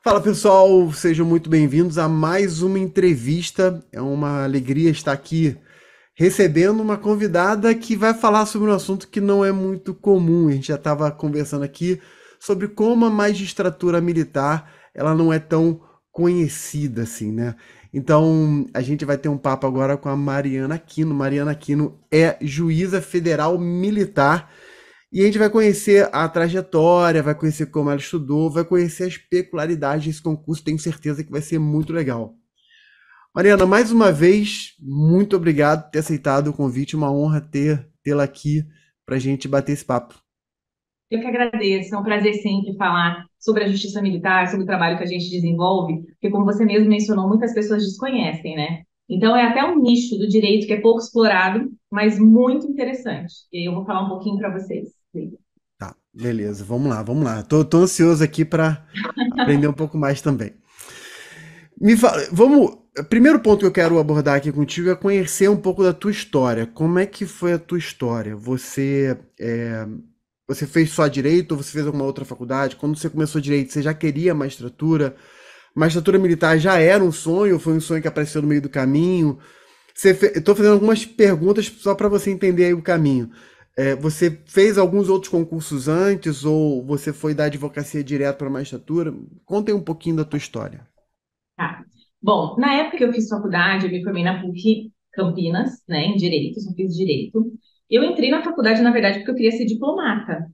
Fala pessoal, sejam muito bem-vindos a mais uma entrevista. É uma alegria estar aqui recebendo uma convidada que vai falar sobre um assunto que não é muito comum. A gente já estava conversando aqui sobre como a magistratura militar ela não é tão conhecida assim, né? Então a gente vai ter um papo agora com a Mariana Aquino. Mariana Aquino é juíza federal militar. E a gente vai conhecer a trajetória, vai conhecer como ela estudou, vai conhecer as peculiaridades desse concurso. Tenho certeza que vai ser muito legal. Mariana, mais uma vez, muito obrigado por ter aceitado o convite. Uma honra tê-la aqui para a gente bater esse papo. Eu que agradeço, é um prazer sempre falar sobre a justiça militar, sobre o trabalho que a gente desenvolve, porque, como você mesmo mencionou, muitas pessoas desconhecem, né? Então, é até um nicho do direito que é pouco explorado, mas muito interessante. E aí eu vou falar um pouquinho para vocês. Tá, beleza, vamos lá, vamos lá. Tô ansioso aqui para aprender um pouco mais também. Me fala, vamos. O primeiro ponto que eu quero abordar aqui contigo é conhecer um pouco da tua história. Como é que foi a tua história? Você fez só direito ou você fez alguma outra faculdade? Quando você começou direito, você já queria magistratura? Magistratura militar já era um sonho ou foi um sonho que apareceu no meio do caminho? Estou fazendo algumas perguntas só para você entender aí o caminho. Você fez alguns outros concursos antes ou você foi da advocacia direto para a magistratura? Conta aí um pouquinho da tua história. Tá. Bom, na época que eu fiz faculdade, eu me formei na PUC Campinas, né, em Direito, eu fiz Direito. Eu entrei na faculdade, na verdade, porque eu queria ser diplomata.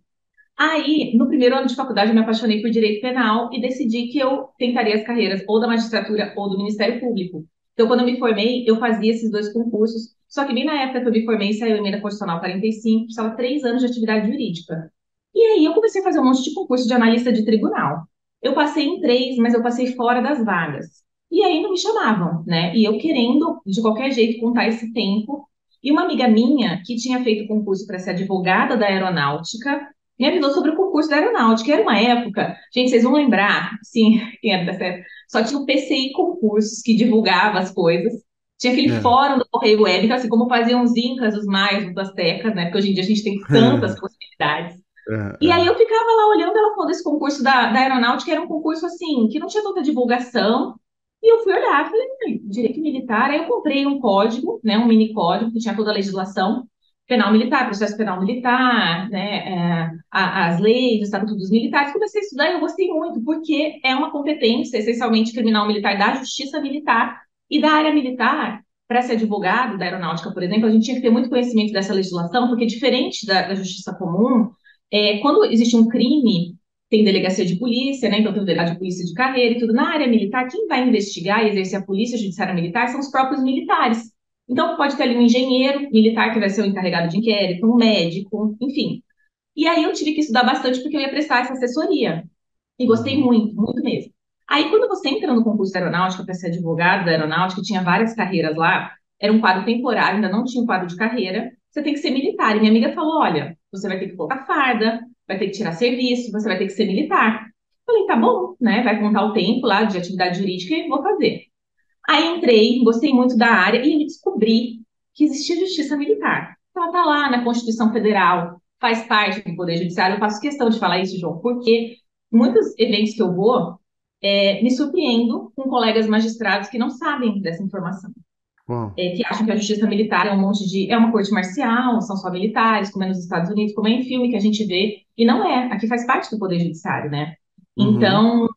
Aí, no primeiro ano de faculdade, eu me apaixonei por direito penal e decidi que eu tentaria as carreiras ou da magistratura ou do Ministério Público. Então, quando eu me formei, eu fazia esses dois concursos. Só que bem na época que eu me formei, saiu a emenda constitucional 45, precisava 3 anos de atividade jurídica. E aí, eu comecei a fazer um monte de concurso de analista de tribunal. Eu passei em três, mas eu passei fora das vagas. E aí, não me chamavam, né? E eu querendo, de qualquer jeito, contar esse tempo. E uma amiga minha, que tinha feito concurso para ser advogada da aeronáutica, me avisou sobre o concurso da aeronáutica. Era uma época, gente, vocês vão lembrar, sim, quem era dessa época, só tinha o PCI Concursos que divulgava as coisas. Tinha aquele É. fórum do Correio Web, então, assim, como faziam os incas, os maias, os astecas, né? Porque hoje em dia a gente tem tantas possibilidades. É, E aí é. eu ficava lá olhando, ela falando desse concurso da aeronáutica, era um concurso, assim, que não tinha tanta divulgação. E eu fui olhar, falei, direito militar. Aí eu comprei um código, né, um mini código, que tinha toda a legislação penal militar, processo penal militar, né, as leis, o estatuto dos militares. Comecei a estudar e eu gostei muito, porque é uma competência, essencialmente criminal militar, da justiça militar e da área militar. Para ser advogado da aeronáutica, por exemplo, a gente tinha que ter muito conhecimento dessa legislação, porque diferente da justiça comum, quando existe um crime, tem delegacia de polícia, né? Então tem o delegado de polícia de carreira e tudo. Na área militar, quem vai investigar e exercer a polícia judiciária militar são os próprios militares. Então pode ter ali um engenheiro militar que vai ser o encarregado de inquérito, um médico, enfim. E aí eu tive que estudar bastante porque eu ia prestar essa assessoria. E gostei Uhum. muito, muito mesmo. Aí, quando você entra no concurso da aeronáutica para ser advogado da aeronáutica, tinha várias carreiras lá, era um quadro temporário, ainda não tinha um quadro de carreira, você tem que ser militar. E minha amiga falou: olha, você vai ter que colocar farda, vai ter que tirar serviço, você vai ter que ser militar. Falei, tá bom, né? Vai contar o tempo lá de atividade jurídica e vou fazer. Aí entrei, gostei muito da área e eu descobri que existia justiça militar. Ela está lá na Constituição Federal, faz parte do Poder Judiciário. Eu faço questão de falar isso, João, porque muitos eventos que eu vou, me surpreendo com colegas magistrados que não sabem dessa informação. Bom. Que acham que a justiça militar é um monte de. É uma corte marcial, são só militares, como é nos Estados Unidos, como é em filme que a gente vê. E não é, aqui faz parte do Poder Judiciário, né? Uhum. Então,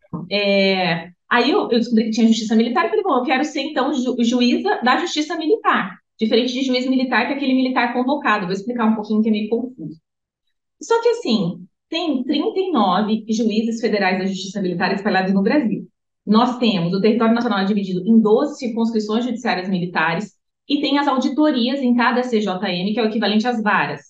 aí eu descobri que tinha justiça militar e falei, bom, eu quero ser, então, juíza da justiça militar. Diferente de juiz militar, que é aquele militar convocado. Vou explicar um pouquinho que é meio confuso. Só que, assim, tem 39 juízes federais da Justiça Militar espalhados no Brasil. Nós temos o território nacional dividido em 12 circunscrições judiciárias militares e tem as auditorias em cada CJM, que é o equivalente às varas.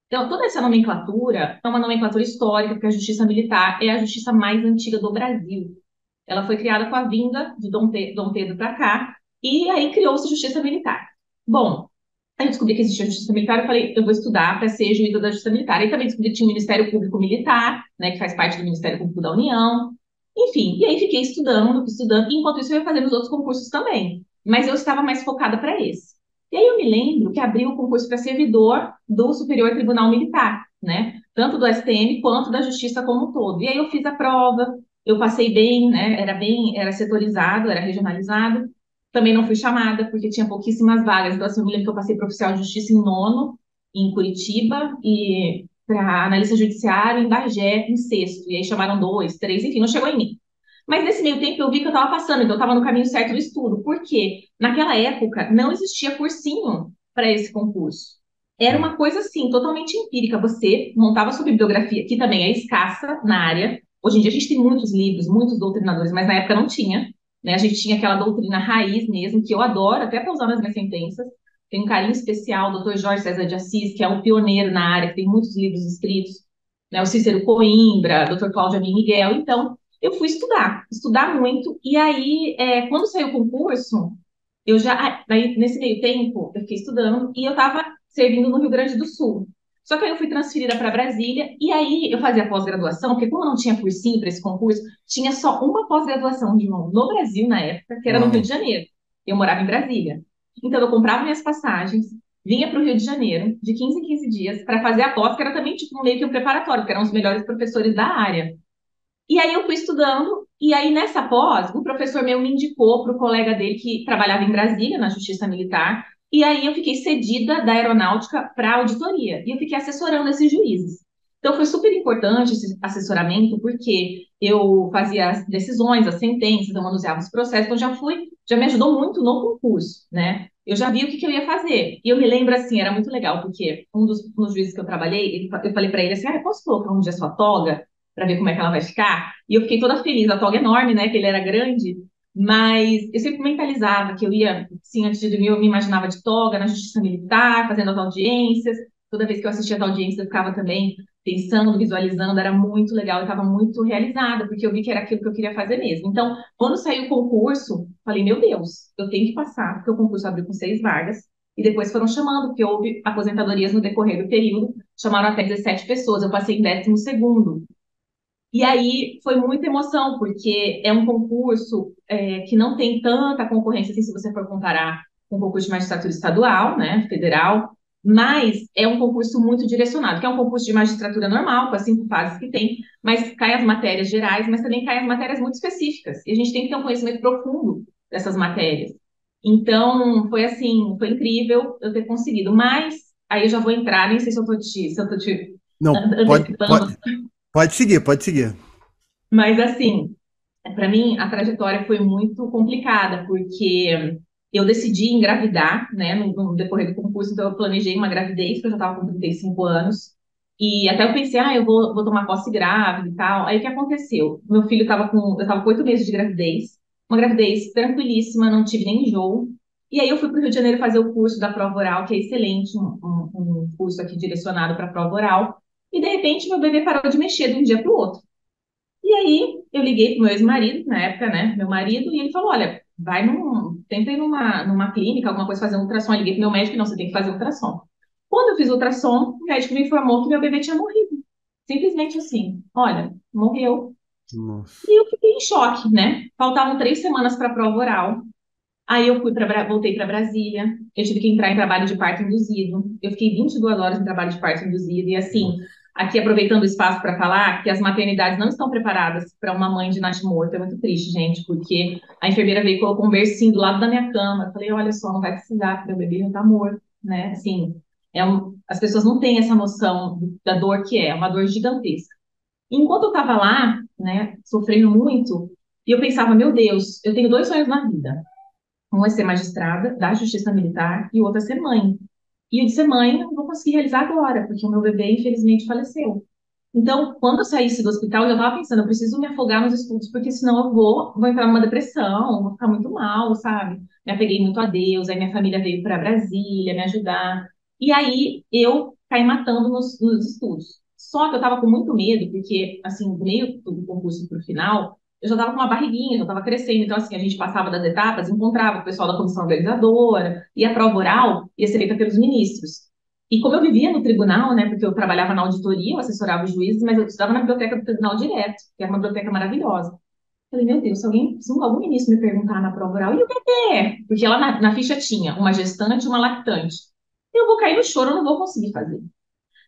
Então, toda essa nomenclatura é uma nomenclatura histórica, porque a Justiça Militar é a justiça mais antiga do Brasil. Ela foi criada com a vinda de Dom Pedro para cá, e aí criou-se Justiça Militar. Bom, aí eu descobri que existia justiça militar, eu falei, eu vou estudar para ser juíza da justiça militar. Aí também descobri que tinha o Ministério Público Militar, né, que faz parte do Ministério Público da União. Enfim, e aí fiquei estudando, estudando, e enquanto isso eu ia fazendo os outros concursos também. Mas eu estava mais focada para esse. E aí eu me lembro que abriu o concurso para servidor do Superior Tribunal Militar, né? Tanto do STM quanto da Justiça como um todo. E aí eu fiz a prova, eu passei bem, né? Era setorizado, era regionalizado. Também não fui chamada, porque tinha pouquíssimas vagas. Então, assim, eu me lembro que eu passei para oficial de justiça em nono, em Curitiba, e para analista judiciário em Bagé, em sexto. E aí chamaram dois, três, enfim, não chegou em mim. Mas nesse meio tempo eu vi que eu estava passando, então eu estava no caminho certo do estudo. Por quê? Naquela época não existia cursinho para esse concurso. Era Hum. uma coisa assim, totalmente empírica. Você montava sua bibliografia, que também é escassa na área. Hoje em dia a gente tem muitos livros, muitos doutrinadores, mas na época não tinha. Né? A gente tinha aquela doutrina raiz mesmo, que eu adoro, até para usar nas minhas sentenças. Tem um carinho especial, o Dr. Jorge César de Assis, que é um pioneiro na área, que tem muitos livros escritos. Né? O Cícero Coimbra, Dr. Cláudio Amin Miguel. Então, eu fui estudar muito. E aí, quando saiu o concurso, aí, nesse meio tempo, eu fiquei estudando e eu estava servindo no Rio Grande do Sul. Só que aí eu fui transferida para Brasília e aí eu fazia pós-graduação, porque como não tinha cursinho para esse concurso, tinha só uma pós-graduação de novo no Brasil na época, que era no Rio Uau. de Janeiro. Eu morava em Brasília. Então eu comprava minhas passagens, vinha para o Rio de Janeiro de 15 em 15 dias para fazer a pós, que era também tipo meio que um preparatório, porque eram os melhores professores da área. E aí eu fui estudando, e aí nessa pós, um professor meu me indicou para o colega dele que trabalhava em Brasília, na Justiça Militar, e aí eu fiquei cedida da aeronáutica para a auditoria, e eu fiquei assessorando esses juízes. Então foi super importante esse assessoramento, porque eu fazia as decisões, as sentenças, eu manuseava os processos, então já me ajudou muito no concurso, né? Eu já vi o que, que eu ia fazer. E eu me lembro assim, era muito legal, porque um dos juízes que eu trabalhei, eu falei para ele assim: ah, eu posso colocar um dia sua toga? Para ver como é que ela vai ficar. E eu fiquei toda feliz, a toga enorme, né, que ele era grande, mas eu sempre mentalizava que eu ia, sim, antes de dormir eu me imaginava de toga na Justiça Militar, fazendo as audiências. Toda vez que eu assistia as audiências eu ficava também pensando, visualizando, era muito legal, eu estava muito realizada, porque eu vi que era aquilo que eu queria fazer mesmo. Então, quando saiu o concurso, falei, meu Deus, eu tenho que passar, porque o concurso abriu com 6 vagas, e depois foram chamando, porque houve aposentadorias no decorrer do período, chamaram até 17 pessoas, eu passei em 12º. E aí foi muita emoção, porque é um concurso que não tem tanta concorrência assim, se você for comparar com o concurso de magistratura estadual, né, federal, mas é um concurso muito direcionado, que é um concurso de magistratura normal, com as 5 fases que tem, mas cai as matérias gerais, mas também cai as matérias muito específicas. E a gente tem que ter um conhecimento profundo dessas matérias. Então, foi assim, foi incrível eu ter conseguido. Mas aí eu já vou entrar, nem sei se eu tô te Não, antecipando, pode seguir, pode seguir. mas assim, para mim, a trajetória foi muito complicada, porque eu decidi engravidar, né, no decorrer do concurso, então eu planejei uma gravidez, que eu já estava com 35 anos, e até eu pensei, eu vou tomar posse grávida e tal. Aí o que aconteceu? Eu estava com 8 meses de gravidez, uma gravidez tranquilíssima, não tive nem enjoo, e aí eu fui para o Rio de Janeiro fazer o curso da prova oral, que é excelente, um curso aqui direcionado para prova oral, e de repente meu bebê parou de mexer de um dia para o outro. E aí eu liguei pro meu ex-marido, na época, né, meu marido, e ele falou, olha, tenta ir numa clínica, alguma coisa, fazer um ultrassom. Eu liguei pro meu médico, não, você tem que fazer ultrassom. Quando eu fiz o ultrassom, o médico me informou que meu bebê tinha morrido. Simplesmente assim, olha, morreu. Nossa. E eu fiquei em choque, né? Faltavam 3 semanas para a prova oral. Aí eu voltei para Brasília. Eu tive que entrar em trabalho de parto induzido. Eu fiquei 22 horas em trabalho de parto induzido. E assim, aqui aproveitando o espaço para falar que as maternidades não estão preparadas para uma mãe de nasce morto. É muito triste, gente, porque a enfermeira veio e colocou um bercinho do lado da minha cama. Eu falei, olha só, não vai precisar, porque o bebê já está morto, né? Assim, as pessoas não têm essa noção da dor que é uma dor gigantesca. Enquanto eu estava lá, né, sofrendo muito, e eu pensava, meu Deus, eu tenho 2 sonhos na vida. Um é ser magistrada da Justiça Militar e o outro é ser mãe. E o de ser mãe eu não vou conseguir realizar agora, porque o meu bebê, infelizmente, faleceu. Então, quando eu saísse do hospital, eu já estava pensando, eu preciso me afogar nos estudos, porque senão eu vou entrar numa depressão, vou ficar muito mal, sabe? Me apeguei muito a Deus, aí minha família veio para Brasília me ajudar. E aí eu caí matando nos estudos. Só que eu estava com muito medo, porque, assim, no meio do concurso para o final, eu já estava com uma barriguinha, já estava crescendo. Então, assim, a gente passava das etapas, encontrava o pessoal da comissão organizadora, e a prova oral ia ser feita pelos ministros. E como eu vivia no tribunal, né, porque eu trabalhava na auditoria, eu assessorava os juízes, mas eu estudava na biblioteca do tribunal direto, que era uma biblioteca maravilhosa. Falei, meu Deus, se algum ministro me perguntar na prova oral, e o bebê? Porque lá na ficha tinha uma gestante e uma lactante. Eu vou cair no choro, eu não vou conseguir fazer.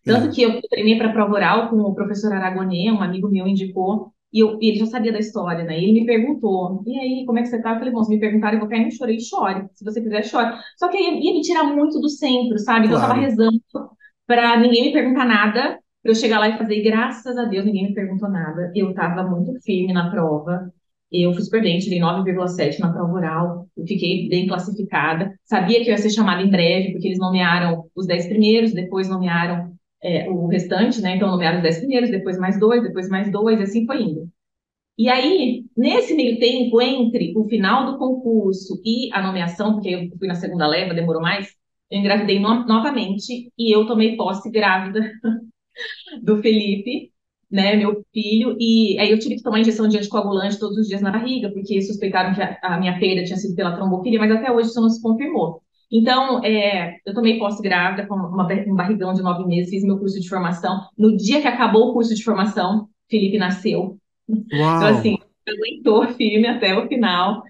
Tanto É. que eu treinei para a prova oral com o professor Aragonê, um amigo meu indicou, e ele já sabia da história, né? E ele me perguntou, e aí, como é que você tá? Eu falei, bom, se me perguntarem, eu vou cair no choro. Ele chore, se você quiser, chore. Só que aí ia me tirar muito do centro, sabe? Então eu tava Claro. rezando pra ninguém me perguntar nada, pra eu chegar lá e fazer, e graças a Deus ninguém me perguntou nada. Eu tava muito firme na prova. Eu fui super bem, tirei 9,7 na prova oral, eu fiquei bem classificada. Sabia que eu ia ser chamada em breve, porque eles nomearam os 10 primeiros, depois nomearam o restante, né? Então nomearam os 10 primeiros, depois mais dois, e assim foi indo. E aí, nesse meio tempo, entre o final do concurso e a nomeação, porque eu fui na segunda leva, demorou mais, eu engravidei novamente e eu tomei posse grávida do Felipe, né, meu filho, e aí eu tive que tomar injeção de anticoagulante todos os dias na barriga, porque suspeitaram que a minha perda tinha sido pela trombofilia, mas até hoje isso não se confirmou. Então, eu tomei posse grávida com um barrigão de 9 meses, fiz meu curso de formação. No dia que acabou o curso de formação, Felipe nasceu. Então, Uau! assim, aguentou firme até o final.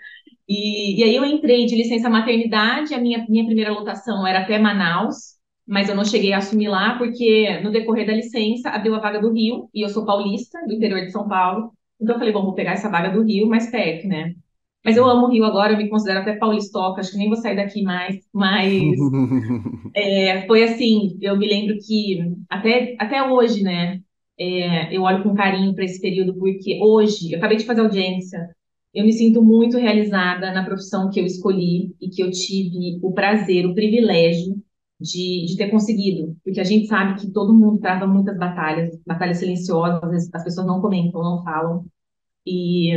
E aí eu entrei de licença maternidade, a minha primeira lotação era até Manaus, mas eu não cheguei a assumir lá, porque no decorrer da licença abriu a vaga do Rio, e eu sou paulista, do interior de São Paulo, então eu falei, bom, vou pegar essa vaga do Rio mais perto, né? Mas eu amo o Rio agora, eu me considero até paulistoca, acho que nem vou sair daqui mais, mas foi assim, eu me lembro que até hoje, né, eu olho com carinho para esse período, porque hoje, eu acabei de fazer audiência, eu me sinto muito realizada na profissão que eu escolhi e que eu tive o prazer, o privilégio de ter conseguido, porque a gente sabe que todo mundo trava muitas batalhas, batalhas silenciosas, às vezes as pessoas não comentam, não falam, e,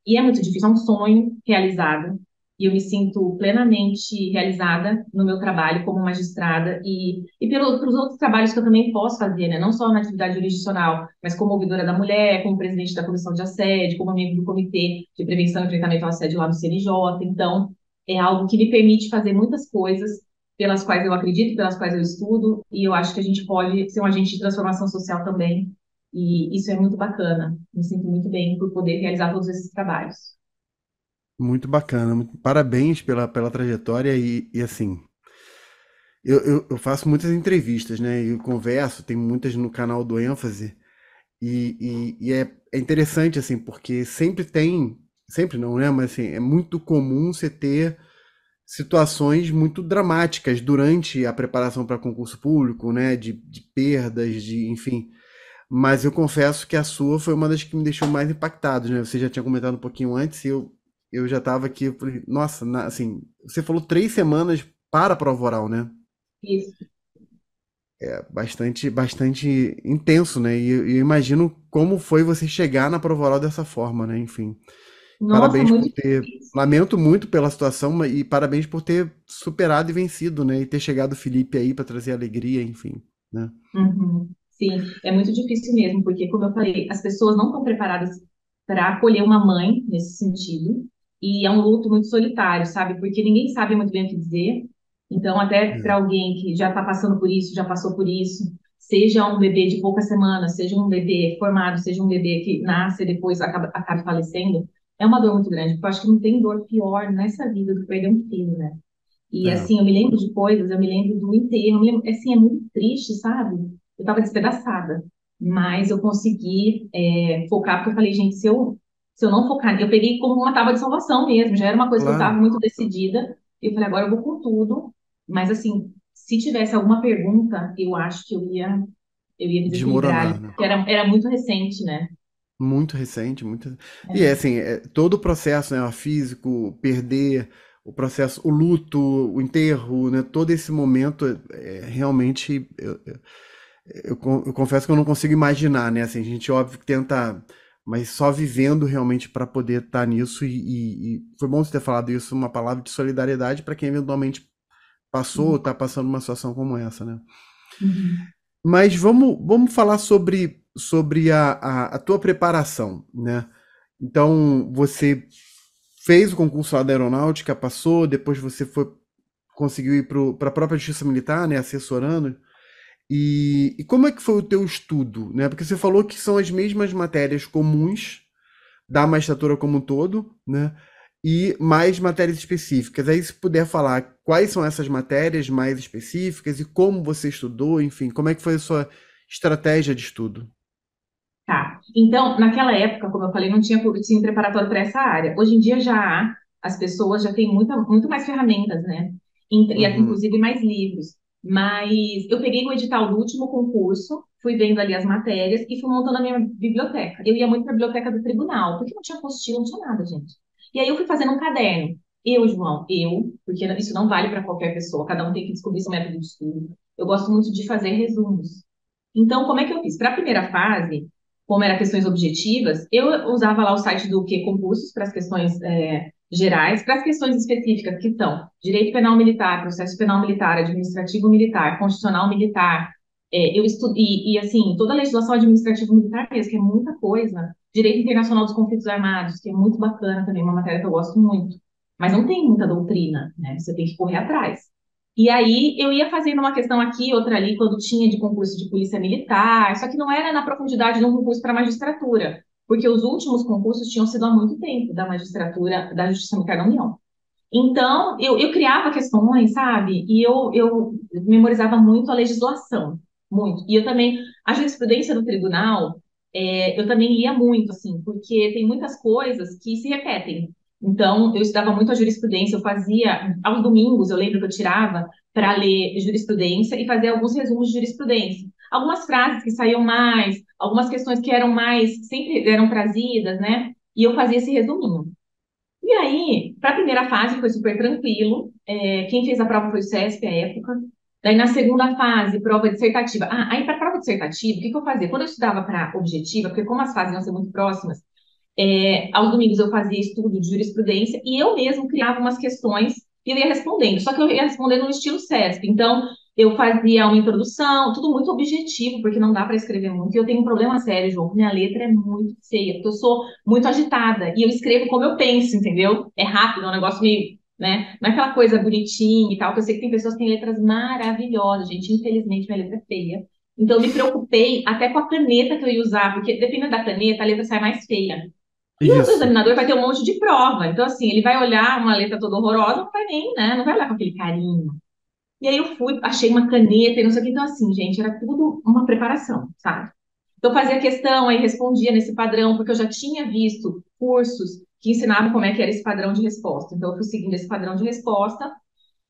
e é muito difícil, é um sonho realizado. E eu me sinto plenamente realizada no meu trabalho como magistrada e pelos outros trabalhos que eu também posso fazer, né? Não só na atividade jurisdicional, mas como ouvidora da mulher, como presidente da comissão de assédio, como membro do comitê de prevenção e enfrentamento ao assédio lá no CNJ. Então, é algo que me permite fazer muitas coisas pelas quais eu acredito, pelas quais eu estudo, e eu acho que a gente pode ser um agente de transformação social também e isso é muito bacana. Me sinto muito bem por poder realizar todos esses trabalhos. Muito bacana. Parabéns pela trajetória e assim, eu faço muitas entrevistas, né? Eu converso, tem muitas no canal do ênfase e é interessante, assim, porque sempre não, né? Mas assim, é muito comum você ter situações muito dramáticas durante a preparação para concurso público, né? De perdas, enfim. Mas eu confesso que a sua foi uma das que me deixou mais impactado, né? Você já tinha comentado um pouquinho antes e eu já estava aqui, eu falei, nossa, assim, você falou 3 semanas para a prova oral, né? Isso. É bastante intenso, né? E eu imagino como foi você chegar na prova oral dessa forma, né? Enfim, Nossa, parabéns muito por ter. difícil. Lamento muito pela situação e parabéns por ter superado e vencido, né? E ter chegado o Felipe aí para trazer alegria, enfim, né? Uhum. Sim, é muito difícil mesmo, porque, como eu falei, as pessoas não estão preparadas para acolher uma mãe nesse sentido, e é um luto muito solitário, sabe? Porque ninguém sabe muito bem o que dizer. Então, até para É, alguém que já está passando por isso, já passou por isso, seja um bebê de poucas semanas, seja um bebê formado, seja um bebê que nasce e depois acaba falecendo, é uma dor muito grande, porque eu acho que não tem dor pior nessa vida do que perder um filho, né? E é, assim, eu me lembro de coisas, eu me lembro do enterro, eu me lembro, assim, é muito triste, sabe? Eu tava despedaçada, mas eu consegui focar, porque eu falei, gente, se eu não focar, eu peguei como uma tábua de salvação mesmo, já era uma coisa que eu claro, tava muito decidida, e eu falei, agora eu vou com tudo, mas assim, se tivesse alguma pergunta, eu acho que eu ia desequilibrar ali, desmoronar, né? porque era muito recente, né? Muito recente, muito. E é É. assim, todo o processo, né, o físico, perder, o processo, o luto, o enterro, né, todo esse momento, realmente, eu confesso que eu não consigo imaginar, né, assim, a gente óbvio que tenta, mas só vivendo realmente para poder estar nisso e foi bom você ter falado isso, uma palavra de solidariedade para quem eventualmente passou ou está passando uma situação como essa, né? Uhum. Mas vamos falar sobre a tua preparação, né? Então, você fez o concurso lá da aeronáutica, passou, depois você conseguiu ir para a própria Justiça Militar, né, assessorando. E como é que foi o teu estudo, né? Porque você falou que são as mesmas matérias comuns da magistratura como um todo, né? E mais matérias específicas. Aí, se puder falar quais são essas matérias mais específicas e como você estudou, enfim, como é que foi a sua estratégia de estudo? Tá. Então, naquela época, como eu falei, não tinha cursinho preparatório para essa área. Hoje em dia já há, as pessoas já têm muito mais ferramentas, né? Uhum. Inclusive mais livros. Mas eu peguei o edital do último concurso, fui vendo ali as matérias e fui montando a minha biblioteca. Eu ia muito para a biblioteca do tribunal, porque não tinha apostila, não tinha nada, gente. E aí eu fui fazendo um caderno. Eu, João, porque isso não vale para qualquer pessoa, cada um tem que descobrir seu método de estudo. Eu gosto muito de fazer resumos. Então, como é que eu fiz? Para a primeira fase, como era questões objetivas, eu usava lá o site do que concursos para as questões gerais, para as questões específicas, que são direito penal militar, processo penal militar, administrativo militar, constitucional militar. Eu estudei, e assim, toda a legislação administrativa militar mesmo, que é muita coisa. Direito internacional dos conflitos armados, que é muito bacana também, uma matéria que eu gosto muito. Mas não tem muita doutrina, né? Você tem que correr atrás. E aí eu ia fazendo uma questão aqui, outra ali, quando tinha de concurso de polícia militar, só que não era na profundidade de um concurso para magistratura, porque os últimos concursos tinham sido há muito tempo da magistratura, da Justiça Militar da União. Então, eu criava questões, sabe? E eu memorizava muito a legislação, muito. E eu também, a jurisprudência do tribunal, eu também lia muito, assim, porque tem muitas coisas que se repetem. Então, eu estudava muito a jurisprudência, eu fazia, aos domingos, eu lembro que eu tirava para ler jurisprudência e fazer alguns resumos de jurisprudência. Algumas frases que saíam mais, algumas questões que eram mais, sempre eram trazidas, né? E eu fazia esse resuminho. E aí, para a primeira fase foi super tranquilo. Quem fez a prova foi o CESP à época. Daí, na segunda fase, prova dissertativa. Aí para a prova dissertativa, o que que eu fazia? Quando eu estudava para objetiva, porque como as fases iam ser muito próximas, aos domingos eu fazia estudo de jurisprudência e eu mesmo criava umas questões e eu ia respondendo. Só que eu ia respondendo no estilo CESP. Então, eu fazia uma introdução, tudo muito objetivo, porque não dá para escrever muito. E eu tenho um problema sério, João, que minha letra é muito feia, porque eu sou muito agitada e eu escrevo como eu penso, entendeu? É rápido, é um negócio meio, né? Não é aquela coisa bonitinha e tal, que eu sei que tem pessoas que têm letras maravilhosas, gente. Infelizmente, minha letra é feia. Então, eu me preocupei até com a caneta que eu ia usar, porque dependendo da caneta, a letra sai mais feia. E o Isso. examinador vai ter um monte de prova. Então, assim, ele vai olhar uma letra toda horrorosa, não vai nem, né? Não vai olhar com aquele carinho. E aí eu fui, achei uma caneta e não sei o que. Então, assim, gente, era tudo uma preparação, sabe? Então, eu fazia questão, aí respondia nesse padrão, porque eu já tinha visto cursos que ensinavam como é que era esse padrão de resposta. Então, eu fui seguindo esse padrão de resposta.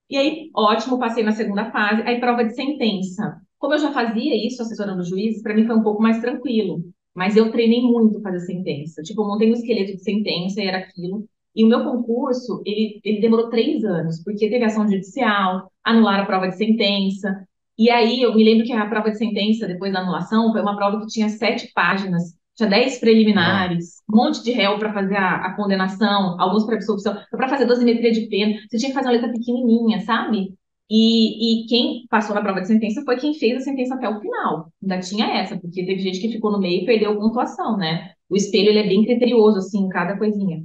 E aí, ótimo, passei na segunda fase. Aí, prova de sentença. Como eu já fazia isso, assessorando juízes, para mim foi um pouco mais tranquilo. Mas eu treinei muito fazer sentença. Tipo, eu montei um esqueleto de sentença e era aquilo. E o meu concurso, ele demorou 3 anos, porque teve ação judicial, anularam a prova de sentença. E aí, eu me lembro que a prova de sentença, depois da anulação, foi uma prova que tinha 7 páginas, tinha 10 Uau. preliminares, um monte de réu para fazer a condenação, alguns para absolvição, para fazer dosimetria de pena. Você tinha que fazer uma letra pequenininha, sabe? E quem passou na prova de sentença foi quem fez a sentença até o final. Ainda tinha essa, porque teve gente que ficou no meio e perdeu pontuação, né? O espelho, ele é bem criterioso, assim, em cada coisinha.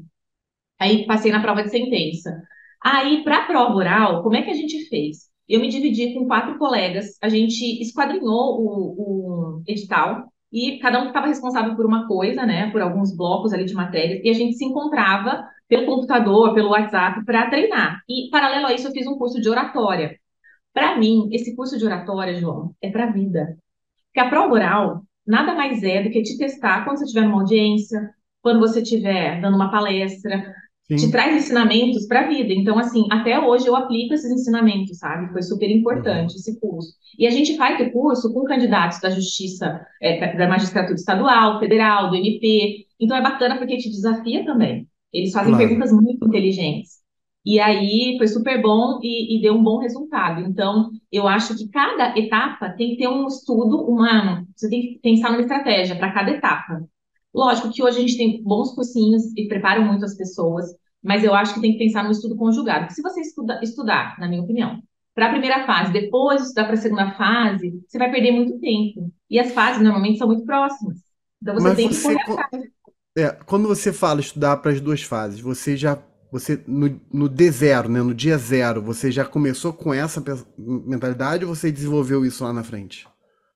Aí passei na prova de sentença. Aí, para a prova oral, como é que a gente fez? Eu me dividi com 4 colegas, a gente esquadrinhou o edital e cada um ficava responsável por uma coisa, né? Por alguns blocos ali de matérias, e a gente se encontrava pelo computador, pelo WhatsApp, para treinar. E, paralelo a isso, eu fiz um curso de oratória. Para mim, esse curso de oratória, João, é para a vida. Porque a prova oral nada mais é do que te testar quando você estiver numa audiência, quando você estiver dando uma palestra, te Sim. traz ensinamentos para a vida. Então, assim, até hoje eu aplico esses ensinamentos, sabe? Foi super Uhum. importante esse curso. E a gente faz o curso com candidatos da Justiça, da Magistratura Estadual, Federal, do MP. Então, é bacana porque te desafia também. Eles fazem Claro. perguntas muito inteligentes. E aí foi super bom e deu um bom resultado. Então, eu acho que cada etapa tem que ter um estudo, você tem que pensar numa estratégia para cada etapa. Lógico que hoje a gente tem bons cursinhos e preparam muito as pessoas, mas eu acho que tem que pensar no estudo conjugado. Porque se você estudar, na minha opinião, para a primeira fase, depois estudar para a segunda fase, você vai perder muito tempo. E as fases normalmente são muito próximas. Então você Mas tem que você, correr atrás. quando você fala estudar para as duas fases, você no D0, né, no dia zero, você já começou com essa mentalidade ou você desenvolveu isso lá na frente?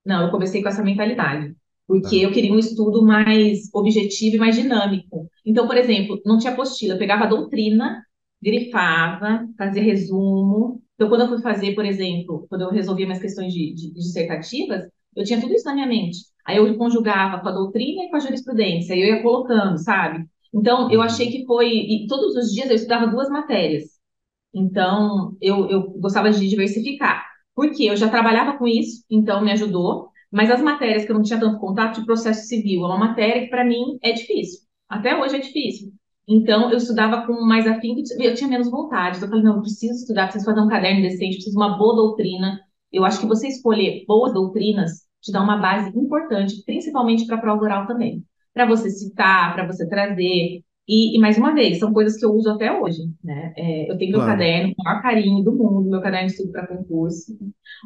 Não, eu comecei com essa mentalidade, porque Tá. eu queria um estudo mais objetivo e mais dinâmico. Então, por exemplo, não tinha apostila, eu pegava a doutrina, grifava, fazia resumo. Então, quando eu fui fazer, por exemplo, quando eu resolvia minhas questões de dissertativas, Eu tinha tudo isso na minha mente. Aí eu conjugava com a doutrina e com a jurisprudência, aí eu ia colocando, sabe? Então, eu achei Uhum. que foi. E todos os dias eu estudava duas matérias. Então, eu gostava de diversificar. Porque eu já trabalhava com isso, então me ajudou. Mas as matérias que eu não tinha tanto contato, de processo civil, é uma matéria que para mim é difícil. Até hoje é difícil. Então, eu estudava com mais afinco, eu tinha menos vontade. Então, eu falei, não, eu preciso estudar, preciso fazer um caderno decente, preciso de uma boa doutrina. Eu acho que você escolher boas doutrinas te dá uma base importante, principalmente para a prova oral também. Para você citar, para você trazer. Mais uma vez, são coisas que eu uso até hoje, né? Eu tenho meu Claro. caderno com o maior carinho do mundo, meu caderno de estudo para concurso.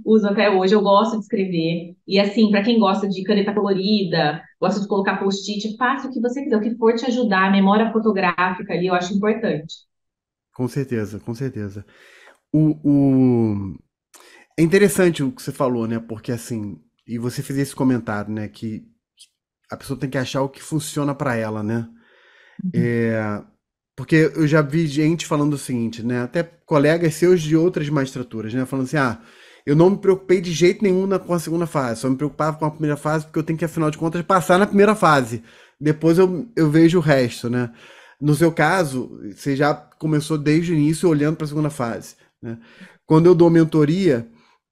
Uso até hoje, eu gosto de escrever. E assim, para quem gosta de caneta colorida, gosta de colocar post-it, faça o que você quiser, o que for te ajudar, a memória fotográfica ali, eu acho importante. Com certeza, com certeza. O... É interessante o que você falou, né? Porque assim, e você fez esse comentário, né? Que a pessoa tem que achar o que funciona pra ela, né? É, porque eu já vi gente falando o seguinte, né? Até colegas seus de outras magistraturas, né? Falando assim, eu não me preocupei de jeito nenhum com a segunda fase, só me preocupava com a primeira fase porque eu tenho que, afinal de contas, passar na primeira fase. Depois eu vejo o resto, né? No seu caso, você já começou desde o início olhando para a segunda fase, né? Quando eu dou mentoria,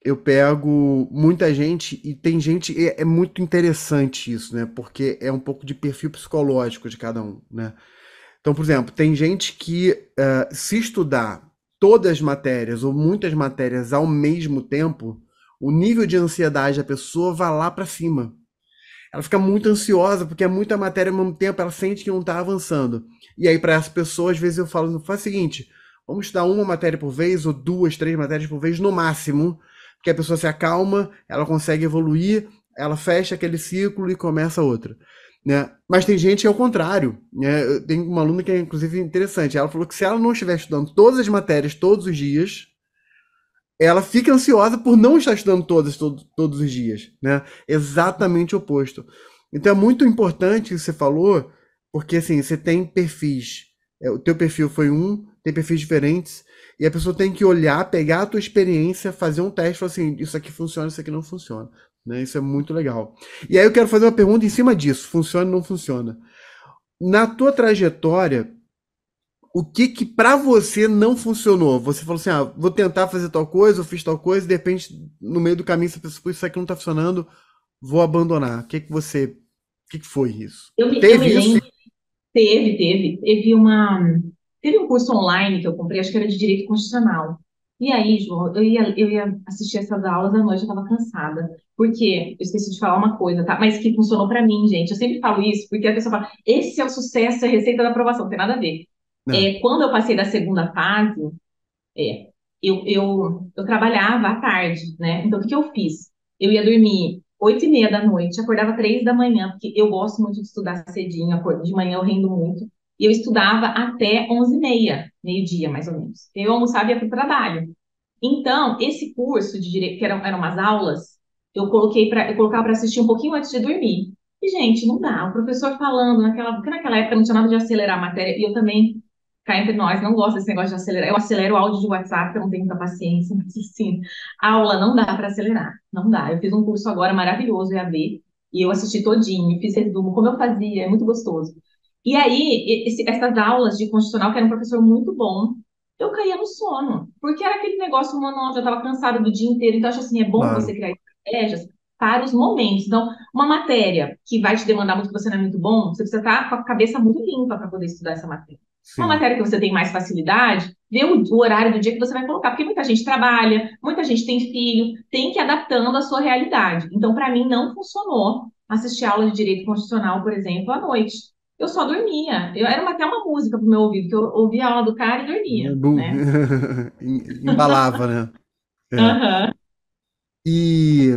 eu pego muita gente e tem gente, é muito interessante isso, né? Porque é um pouco de perfil psicológico de cada um, né? Então, por exemplo, tem gente que, se estudar todas as matérias ou muitas matérias ao mesmo tempo, o nível de ansiedade da pessoa vai lá para cima. Ela fica muito ansiosa porque é muita matéria ao mesmo tempo, ela sente que não está avançando. E aí, para essa pessoa, às vezes eu falo, faz o seguinte, vamos estudar uma matéria por vez ou duas, três matérias por vez no máximo, porque a pessoa se acalma, ela consegue evoluir, ela fecha aquele ciclo e começa outra. Né? Mas tem gente que é o contrário. Né? Tem uma aluna que é, inclusive, interessante. Ela falou que se ela não estiver estudando todas as matérias todos os dias, ela fica ansiosa por não estar estudando todos os dias. Né? Exatamente o oposto. Então é muito importante o que você falou, porque assim, você tem perfis. O teu perfil foi um, tem perfis diferentes, e a pessoa tem que olhar, pegar a tua experiência, fazer um teste e falar assim, isso aqui funciona, isso aqui não funciona. Né? Isso é muito legal. E aí eu quero fazer uma pergunta em cima disso, funciona ou não funciona? Na tua trajetória, o que que para você não funcionou? Você falou assim, vou tentar fazer tal coisa, eu fiz tal coisa, e de repente, no meio do caminho, você pensou, isso aqui não tá funcionando, vou abandonar. O que que foi isso? Eu me Teve isso? lembro, teve um curso online que eu comprei, acho que era de Direito Constitucional. E aí, João, eu ia assistir essas aulas à noite, eu estava cansada. Porque, eu esqueci de falar uma coisa, tá? Mas que funcionou para mim, gente. Eu sempre falo isso, porque a pessoa fala, esse é o sucesso, é a receita da aprovação, não tem nada a ver. Não. Quando eu passei da segunda fase, é, eu trabalhava à tarde, né? Então, o que que eu fiz? Eu ia dormir 8h30 da noite, acordava 3 da manhã, porque eu gosto muito de estudar cedinho, de manhã eu rendo muito. E eu estudava até 11h30, meio-dia, mais ou menos. Eu almoçava e ia para o trabalho. Então, esse curso de direito, que eram umas aulas, eu colocava para assistir um pouquinho antes de dormir. E, gente, não dá. O professor falando, porque naquela época não tinha nada de acelerar a matéria, e eu também, cá entre nós, não gosto desse negócio de acelerar. Eu acelero o áudio de WhatsApp, que eu não tenho muita paciência, mas assim, a aula não dá para acelerar. Não dá. Eu fiz um curso agora maravilhoso, EAD, e eu assisti todinho, fiz resumo, como eu fazia, é muito gostoso. E aí, essas aulas de constitucional, que era um professor muito bom, eu caía no sono, porque era aquele negócio monótono, eu estava cansada do dia inteiro, então eu acho assim, é bom você Claro. criar estratégias para os momentos. Então, uma matéria que vai te demandar muito, que você não é muito bom, você precisa estar com a cabeça muito limpa para poder estudar essa matéria. Uma Sim. matéria que você tem mais facilidade, vê o horário do dia que você vai colocar, porque muita gente trabalha, muita gente tem filho, tem que ir adaptando a sua realidade. Então, para mim, não funcionou assistir aula de direito constitucional, por exemplo, à noite. Eu só dormia. Até uma música pro meu ouvido, que eu ouvia a aula do cara e dormia, Bum. né? Embalava, né? É. Aham. E,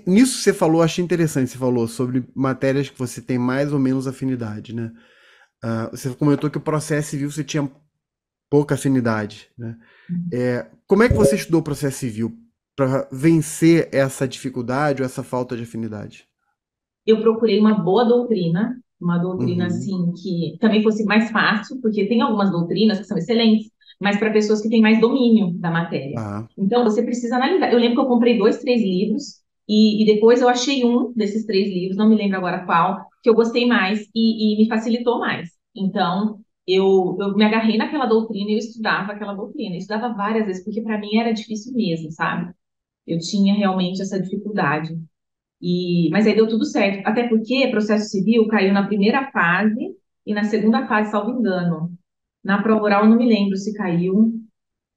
nisso você falou, achei interessante, você falou sobre matérias que você tem mais ou menos afinidade, né? Você comentou que o processo civil você tinha pouca afinidade, né? Como é que você estudou o processo civil para vencer essa dificuldade ou essa falta de afinidade? Eu procurei uma doutrina Uhum. assim que também fosse mais fácil, porque tem algumas doutrinas que são excelentes, mas para pessoas que têm mais domínio da matéria. Ah, Então você precisa analisar. Eu lembro que eu comprei dois, três livros E depois eu achei um desses três livros, não me lembro agora qual, que eu gostei mais e me facilitou mais. Então, eu me agarrei naquela doutrina e eu estudava aquela doutrina. Eu estudava várias vezes, porque para mim era difícil mesmo, sabe? Eu tinha realmente essa dificuldade. Mas aí deu tudo certo. Até porque processo civil caiu na primeira fase e na segunda fase, salvo engano. Na prova oral, eu não me lembro se caiu,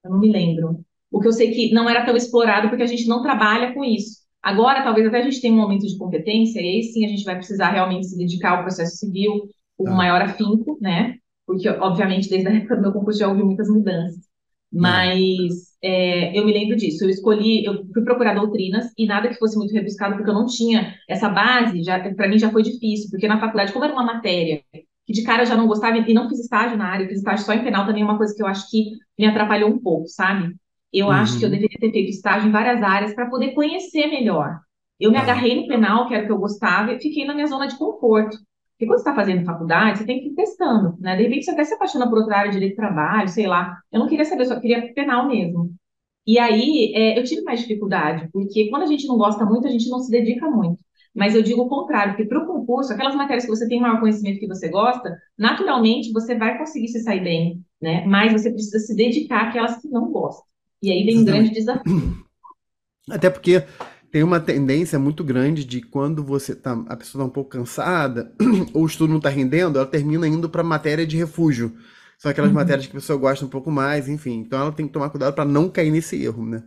eu não me lembro. O que eu sei que não era tão explorado porque a gente não trabalha com isso. Agora, talvez até a gente tenha um aumento de competência, e aí sim a gente vai precisar realmente se dedicar ao processo civil com Tá. maior afinco, né? Porque, obviamente, desde a época do meu concurso já houve muitas mudanças. É. Mas eu me lembro disso. Eu fui procurar doutrinas e nada que fosse muito rebuscado, porque eu não tinha essa base, já para mim já foi difícil, porque na faculdade, como era uma matéria que de cara eu já não gostava e não fiz estágio na área, eu fiz estágio só em penal também, é uma coisa que eu acho que me atrapalhou um pouco, sabe? Eu acho que eu Uhum. deveria ter feito estágio em várias áreas para poder conhecer melhor. Eu me Tá. agarrei no penal, que era o que eu gostava, e fiquei na minha zona de conforto. Porque quando você está fazendo faculdade, você tem que ir testando, né? De repente você até se apaixona por outra área de direito do trabalho, sei lá. Eu não queria saber, eu só queria penal mesmo. E aí, eu tive mais dificuldade, porque quando a gente não gosta muito, a gente não se dedica muito. Mas eu digo o contrário, porque para o concurso, aquelas matérias que você tem maior conhecimento que você gosta, naturalmente você vai conseguir se sair bem, né? Mas você precisa se dedicar àquelas que não gosta. E aí vem um grande Exatamente. desafio. Até porque tem uma tendência muito grande de quando a pessoa tá um pouco cansada, ou o estudo não tá rendendo, ela termina indo para matéria de refúgio. São aquelas Uhum. matérias que a pessoa gosta um pouco mais, enfim. Então ela tem que tomar cuidado para não cair nesse erro, né?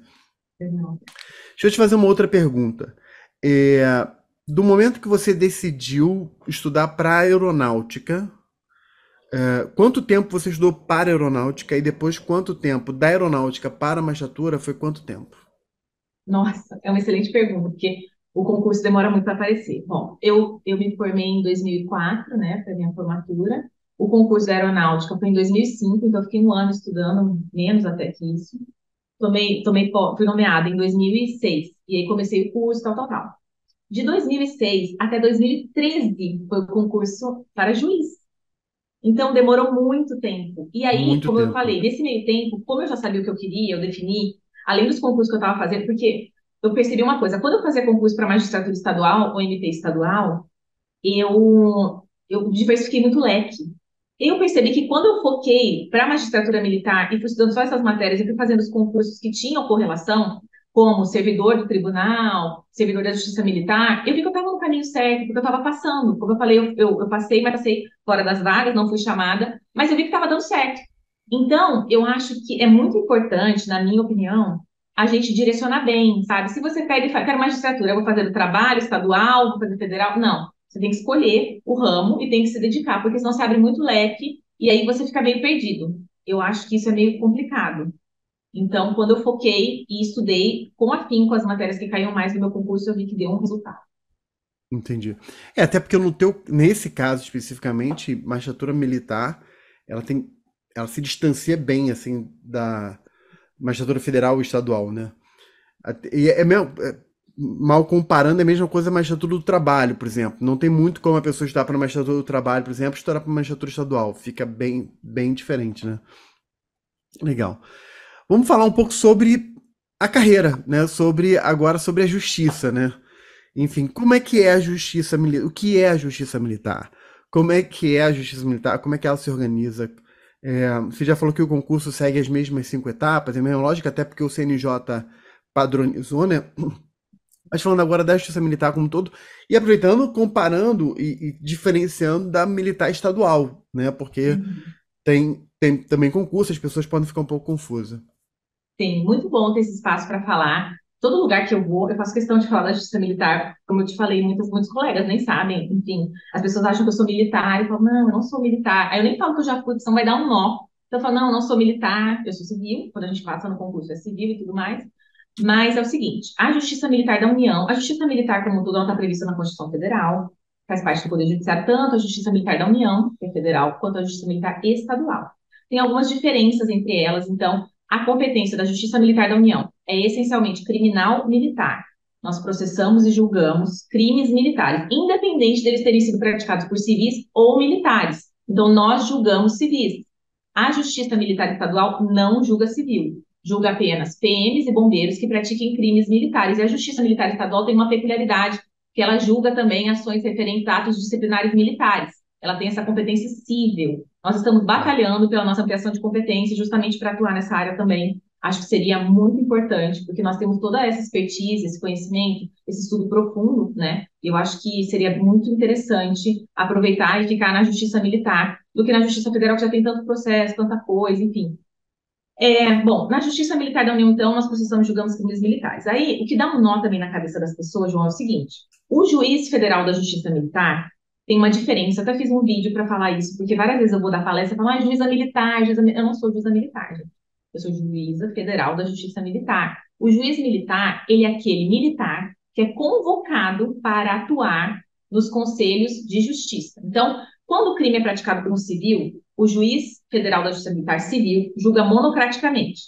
Deixa eu te fazer uma outra pergunta. É, do momento que você decidiu estudar para aeronáutica, quanto tempo você estudou para aeronáutica e depois quanto tempo da aeronáutica para a magistratura foi quanto tempo? Nossa, é uma excelente pergunta, porque o concurso demora muito para aparecer. Bom, eu me formei em 2004, né, para minha formatura. O concurso da aeronáutica foi em 2005, então eu fiquei um ano estudando, menos até que isso. Fui nomeada em 2006, e aí comecei o curso, tal, tal, tal. De 2006 até 2013 foi o concurso para juiz. Então demorou muito tempo. E aí, Muito como eu tempo. falei, nesse meio tempo, como eu já sabia o que eu queria, eu defini, além dos concursos que eu estava fazendo, porque eu percebi uma coisa, quando eu fazia concurso para magistratura estadual ou MP estadual, eu diversifiquei muito o leque. Eu percebi que quando eu foquei para a magistratura militar e fui estudando só essas matérias e fui fazendo os concursos que tinham correlação, como servidor do tribunal, servidor da justiça militar, eu vi que eu estava no caminho certo, porque eu estava passando. Como eu falei, eu passei, mas passei fora das vagas, não fui chamada, mas eu vi que estava dando certo. Então, eu acho que é muito importante, na minha opinião, a gente direcionar bem, sabe? Se você pega e fala, quero magistratura, eu vou fazer o trabalho estadual, vou fazer federal, não. Você tem que escolher o ramo e tem que se dedicar, porque senão você abre muito leque e aí você fica meio perdido. Eu acho que isso é meio complicado. Então, quando eu foquei e estudei com afinco as matérias que caíam mais no meu concurso, eu vi que deu um resultado. Entendi. Até porque nesse caso especificamente, magistratura militar, ela tem, ela se distancia bem assim da magistratura federal ou estadual, né? E mal comparando, é a mesma coisa a magistratura do trabalho, por exemplo. Não tem muito como a pessoa estudar para a magistratura do trabalho, por exemplo, estudar para a magistratura estadual. Fica bem diferente, né? Legal. Vamos falar um pouco sobre a carreira, né? Sobre a justiça, né? Enfim, como é que é a justiça militar? O que é a justiça militar? Como é que é a justiça militar? Como é que ela se organiza? Você já falou que o concurso segue as mesmas 5 etapas, é a mesma lógica, até porque o CNJ padronizou, né? Mas falando agora da justiça militar como um todo, e aproveitando, comparando e diferenciando da militar estadual, né? Porque Uhum. tem também concurso, as pessoas podem ficar um pouco confusas. Sim, muito bom ter esse espaço para falar. Todo lugar que eu vou, eu faço questão de falar da justiça militar. Como eu te falei, muitos colegas nem sabem. Enfim, as pessoas acham que eu sou militar e falam, não, eu não sou militar. Aí eu nem falo que eu já fui, senão vai dar um nó. Então eu falo, não, eu não sou militar, eu sou civil. Quando a gente passa no concurso é civil e tudo mais. Mas é o seguinte, a Justiça Militar da União, a Justiça Militar como um todo, ela está prevista na Constituição Federal, faz parte do Poder Judiciário, tanto a Justiça Militar da União, que é federal, quanto a Justiça Militar Estadual. Tem algumas diferenças entre elas, então, a competência da Justiça Militar da União é essencialmente criminal militar. Nós processamos e julgamos crimes militares, independente deles terem sido praticados por civis ou militares. Então, nós julgamos civis. A Justiça Militar Estadual não julga civil. julga apenas PMs e bombeiros que pratiquem crimes militares. E a Justiça Militar Estadual tem uma peculiaridade, que ela julga também ações referentes a atos disciplinares militares. Ela tem essa competência civil. Nós estamos batalhando pela nossa ampliação de competência justamente para atuar nessa área também. Acho que seria muito importante, porque nós temos toda essa expertise, esse conhecimento, esse estudo profundo, né? Eu acho que seria muito interessante aproveitar e ficar na Justiça Militar do que na Justiça Federal, que já tem tanto processo, tanta coisa, enfim. Bom, na Justiça Militar da União, então, nós processamos e julgamos crimes militares. Aí, o que dá um nó também na cabeça das pessoas, João, é o seguinte: o juiz federal da Justiça Militar tem uma diferença. Eu até fiz um vídeo para falar isso, porque várias vezes eu vou dar palestra e falo, juíza militar, eu não sou juíza militar, gente. Eu sou juíza federal da Justiça Militar. O juiz militar, ele é aquele militar que é convocado para atuar nos conselhos de justiça. Então, quando o crime é praticado por um civil, o juiz federal da Justiça Militar Civil julga monocraticamente.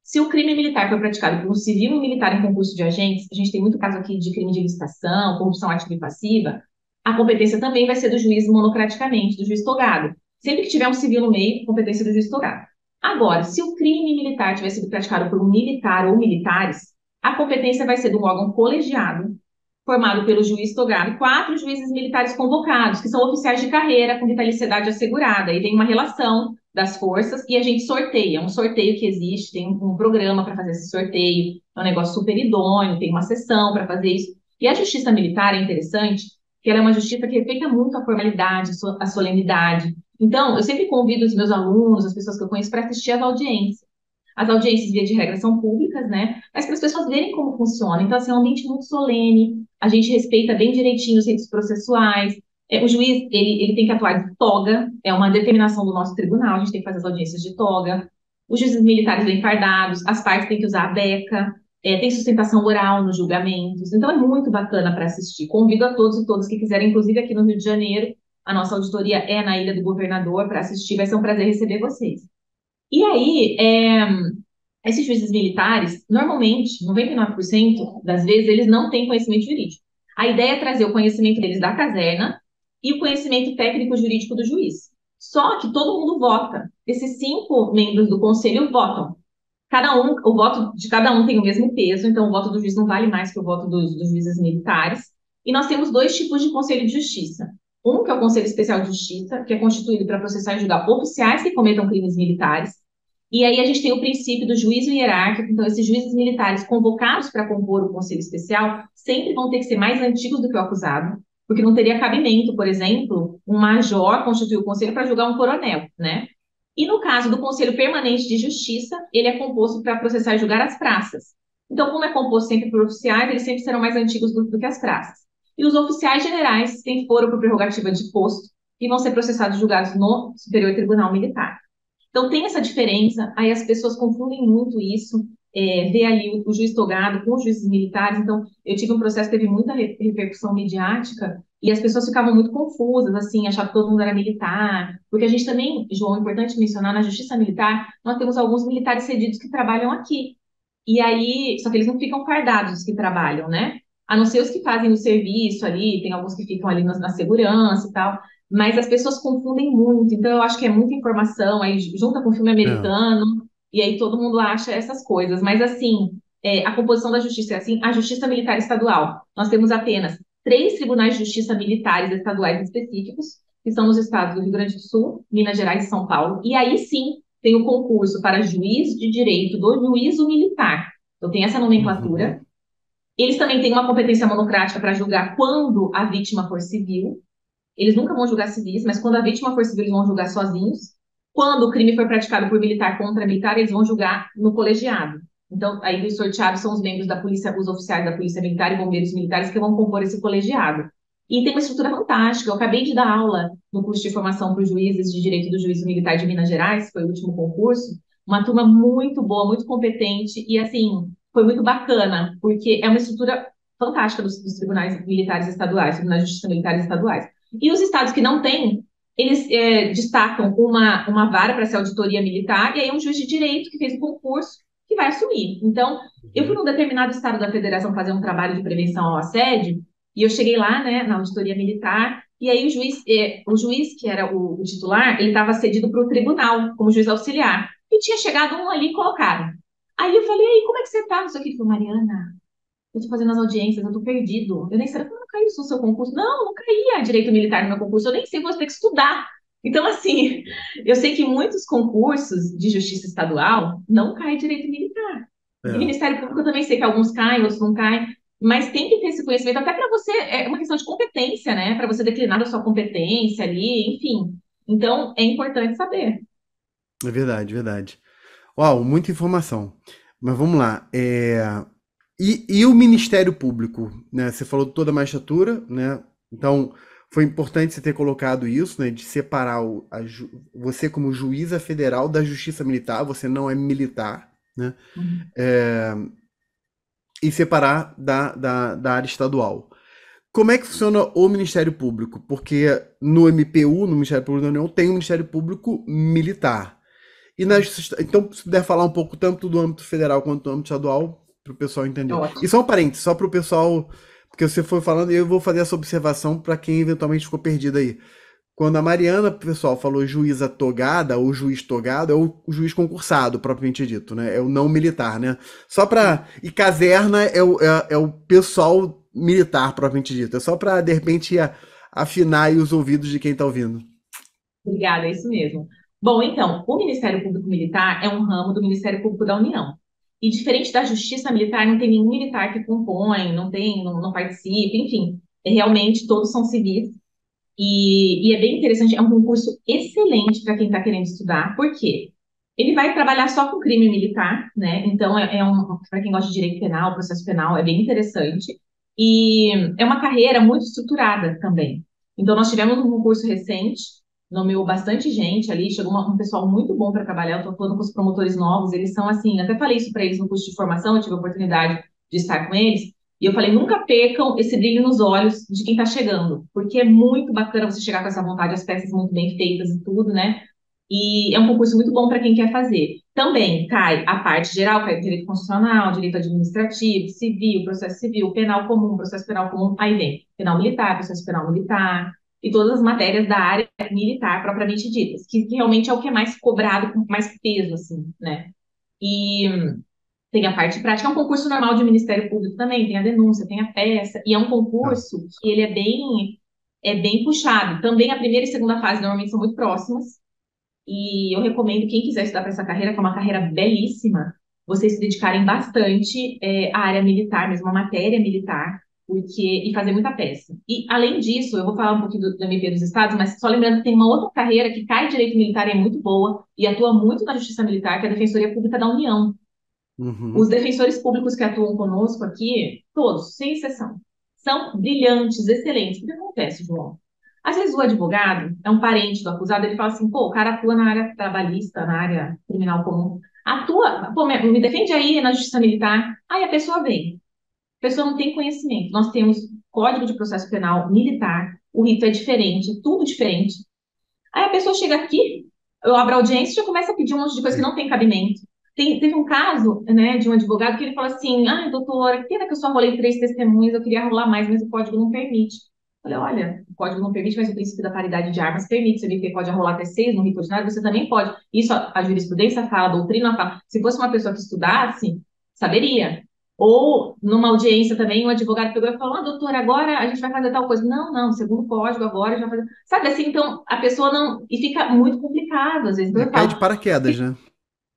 Se o crime militar foi praticado por um civil e um militar em concurso de agentes, a gente tem muito caso aqui de crime de licitação, corrupção ativa e passiva, a competência também vai ser do juiz monocraticamente, do juiz togado. Sempre que tiver um civil no meio, competência do juiz togado. Agora, se o crime militar tiver sido praticado por um militar ou militares, a competência vai ser de um órgão colegiado, formado pelo juiz togado, 4 juízes militares convocados, que são oficiais de carreira com vitaliciedade assegurada, e tem uma relação das forças, e a gente sorteia, um sorteio que existe, tem um programa para fazer esse sorteio, é um negócio super idôneo, tem uma sessão para fazer isso. E a justiça militar é interessante, que ela é uma justiça que respeita muito a formalidade, a solenidade. Então, eu sempre convido os meus alunos, as pessoas que eu conheço, para assistir às audiências. As audiências, via de regra, são públicas, né? Mas para as pessoas verem como funciona. Então, assim, é um ambiente muito solene, a gente respeita bem direitinho os ritos processuais. O juiz, ele tem que atuar de toga, é uma determinação do nosso tribunal, a gente tem que fazer as audiências de toga. Os juízes militares vêm fardados, as partes têm que usar a beca, tem sustentação oral nos julgamentos. Então, é muito bacana para assistir. Convido a todos e todas que quiserem, inclusive aqui no Rio de Janeiro, a nossa auditoria é na Ilha do Governador, para assistir, vai ser um prazer receber vocês. E aí, esses juízes militares, normalmente, 99% das vezes, eles não têm conhecimento jurídico. A ideia é trazer o conhecimento deles da caserna e o conhecimento técnico-jurídico do juiz. Só que todo mundo vota. Esses 5 membros do conselho votam. O voto de cada um tem o mesmo peso, então o voto do juiz não vale mais que o voto dos juízes militares. E nós temos 2 tipos de conselho de justiça. Um, que é o Conselho Especial de Justiça, que é constituído para processar e julgar oficiais que cometam crimes militares. E aí a gente tem o princípio do juízo hierárquico, então esses juízes militares convocados para compor o Conselho Especial sempre vão ter que ser mais antigos do que o acusado, porque não teria cabimento, por exemplo, um major constituir o conselho para julgar um coronel, né? E no caso do Conselho Permanente de Justiça, ele é composto para processar e julgar as praças. Então, como é composto sempre por oficiais, eles sempre serão mais antigos do que as praças. E os oficiais generais têm foro por prerrogativa de posto e vão ser processados e julgados no Superior Tribunal Militar. Então, tem essa diferença, aí as pessoas confundem muito isso, vê ali o juiz togado com os juízes militares. Então, eu tive um processo que teve muita repercussão midiática e as pessoas ficavam muito confusas, assim, achavam que todo mundo era militar, porque a gente também, João, é importante mencionar, na Justiça Militar, nós temos alguns militares cedidos que trabalham aqui. E aí, só que eles não ficam fardados os que trabalham, né? A não ser os que fazem o serviço ali, tem alguns que ficam ali na segurança e tal, mas as pessoas confundem muito, então eu acho que é muita informação, aí junta com o filme É. americano, e aí todo mundo acha essas coisas, mas assim, a composição da justiça é assim, a Justiça Militar Estadual, nós temos apenas 3 tribunais de justiça militares estaduais específicos, que são nos estados do Rio Grande do Sul, Minas Gerais e São Paulo, e aí sim tem o concurso para juiz de direito do juízo militar, então tem essa Uhum. nomenclatura. Eles também têm uma competência monocrática para julgar quando a vítima for civil. Eles nunca vão julgar civis, mas quando a vítima for civil, eles vão julgar sozinhos. Quando o crime for praticado por militar contra militar, eles vão julgar no colegiado. Então, aí os sorteados são os membros da polícia, os oficiais da polícia militar e bombeiros militares que vão compor esse colegiado. E tem uma estrutura fantástica. Eu acabei de dar aula no curso de formação para os juízes de direito do juízo militar de Minas Gerais, que foi o último concurso. Uma turma muito boa, muito competente e, assim, foi muito bacana, porque é uma estrutura fantástica dos tribunais militares estaduais, tribunais de justiça militares estaduais. E os estados que não têm, eles destacam uma vara para ser auditoria militar, e aí é um juiz de direito que fez o concurso que vai assumir. Então, eu fui Uhum. num determinado estado da federação fazer um trabalho de prevenção ao assédio, e eu cheguei lá, né, na auditoria militar, e aí o juiz que era o titular, ele estava cedido para o tribunal, como juiz auxiliar. E tinha chegado um ali e colocado. Aí eu falei, aí, como é que você tá? Não sei o que. Ele falou, Mariana, eu tô fazendo as audiências, eu tô perdido. Eu nem sei como não caiu isso no seu concurso. Não, não caía direito militar no meu concurso, eu nem sei, vou ter que estudar. Então, assim, eu sei que muitos concursos de justiça estadual não caem direito militar. E É, Ministério Público eu também sei que alguns caem, outros não caem, mas tem que ter esse conhecimento, até para você, é uma questão de competência, né? Para você declinar a sua competência ali, enfim. Então, é importante saber. é verdade, verdade. Uau, muita informação. Mas vamos lá. E o Ministério Público, né? Você falou toda a magistratura, né? Então, foi importante você ter colocado isso, né? De separar você como juíza federal da Justiça Militar, você não é militar, né? Uhum. E separar da área estadual. Como é que funciona o Ministério Público? Porque no MPU, no Ministério Público da União, tem o Ministério Público Militar. Então, se puder falar um pouco tanto do âmbito federal quanto do âmbito estadual, para o pessoal entender. E Ótimo. só um parênteses, só para o pessoal, porque você foi falando e eu vou fazer essa observação para quem eventualmente ficou perdido aí. Quando a Mariana, pessoal, falou juíza togada ou juiz togado, é o juiz concursado, propriamente dito, né? É o não militar, né? Só para. E caserna é o pessoal militar, propriamente dito. É só para, de repente, afinar aí os ouvidos de quem está ouvindo. Obrigada, é isso mesmo. Bom, então, o Ministério Público Militar é um ramo do Ministério Público da União. E diferente da Justiça Militar, não tem nenhum militar que compõe, não participe, enfim, realmente todos são civis. E é bem interessante, é um concurso excelente para quem está querendo estudar, por quê? Ele vai trabalhar só com crime militar, né? Então, para quem gosta de direito penal, processo penal, é bem interessante. E é uma carreira muito estruturada também. Então, nós tivemos um concurso recente, nomeou bastante gente ali, chegou um pessoal muito bom para trabalhar. Eu estou falando com os promotores novos, eles são assim, até falei isso para eles no curso de formação, eu tive a oportunidade de estar com eles. E eu falei, nunca percam esse brilho nos olhos de quem está chegando, porque é muito bacana você chegar com essa vontade, as peças muito bem feitas e tudo, né? E é um concurso muito bom para quem quer fazer. Também cai a parte geral, cai direito constitucional, direito administrativo, civil, processo civil, penal comum, processo penal comum, aí vem penal militar, processo penal militar, e todas as matérias da área militar propriamente ditas, que realmente é o que é mais cobrado, com mais peso, assim, né? E tem a parte prática, é um concurso normal de Ministério Público também, tem a denúncia, tem a peça, e é um Tá. concurso que ele é bem puxado. Também a primeira e segunda fase normalmente são muito próximas, e eu recomendo quem quiser estudar para essa carreira, que é uma carreira belíssima, vocês se dedicarem bastante à área militar, mesmo a matéria militar, e fazer muita peça. E além disso, eu vou falar um pouquinho do MP dos Estados, mas só lembrando que tem uma outra carreira que cai em direito militar e é muito boa e atua muito na Justiça Militar, que é a Defensoria Pública da União. Os Uhum. defensores públicos que atuam conosco aqui, todos, sem exceção, são brilhantes, excelentes. O que acontece, João? Às vezes o advogado é um parente do acusado, ele fala assim, pô, o cara atua na área trabalhista, na área criminal comum. Atua, pô, me defende aí na justiça militar. Aí a pessoa vem. A pessoa não tem conhecimento. Nós temos Código de Processo Penal militar, o rito é diferente, tudo diferente. Aí a pessoa chega aqui, eu abro a audiência e já começa a pedir um monte de coisa que não tem cabimento. Teve um caso, né, de um advogado que ele falou assim: ah, doutora, pena que eu só rolei 3 testemunhas, eu queria rolar mais, mas o código não permite. Eu falei: olha, o código não permite, mas o princípio da paridade de armas permite. Você vê que pode rolar até 6 no rito ordinário, você também pode. Isso a jurisprudência fala, a doutrina fala. Se fosse uma pessoa que estudasse, saberia. Ou numa audiência também, o advogado pegou e falou: ah, doutora, agora a gente vai fazer tal coisa. Não, não, segundo o código, agora a gente vai fazer. Sabe assim, então a pessoa não. E fica muito complicado às vezes. Então eu Cai de falo: paraquedas, né?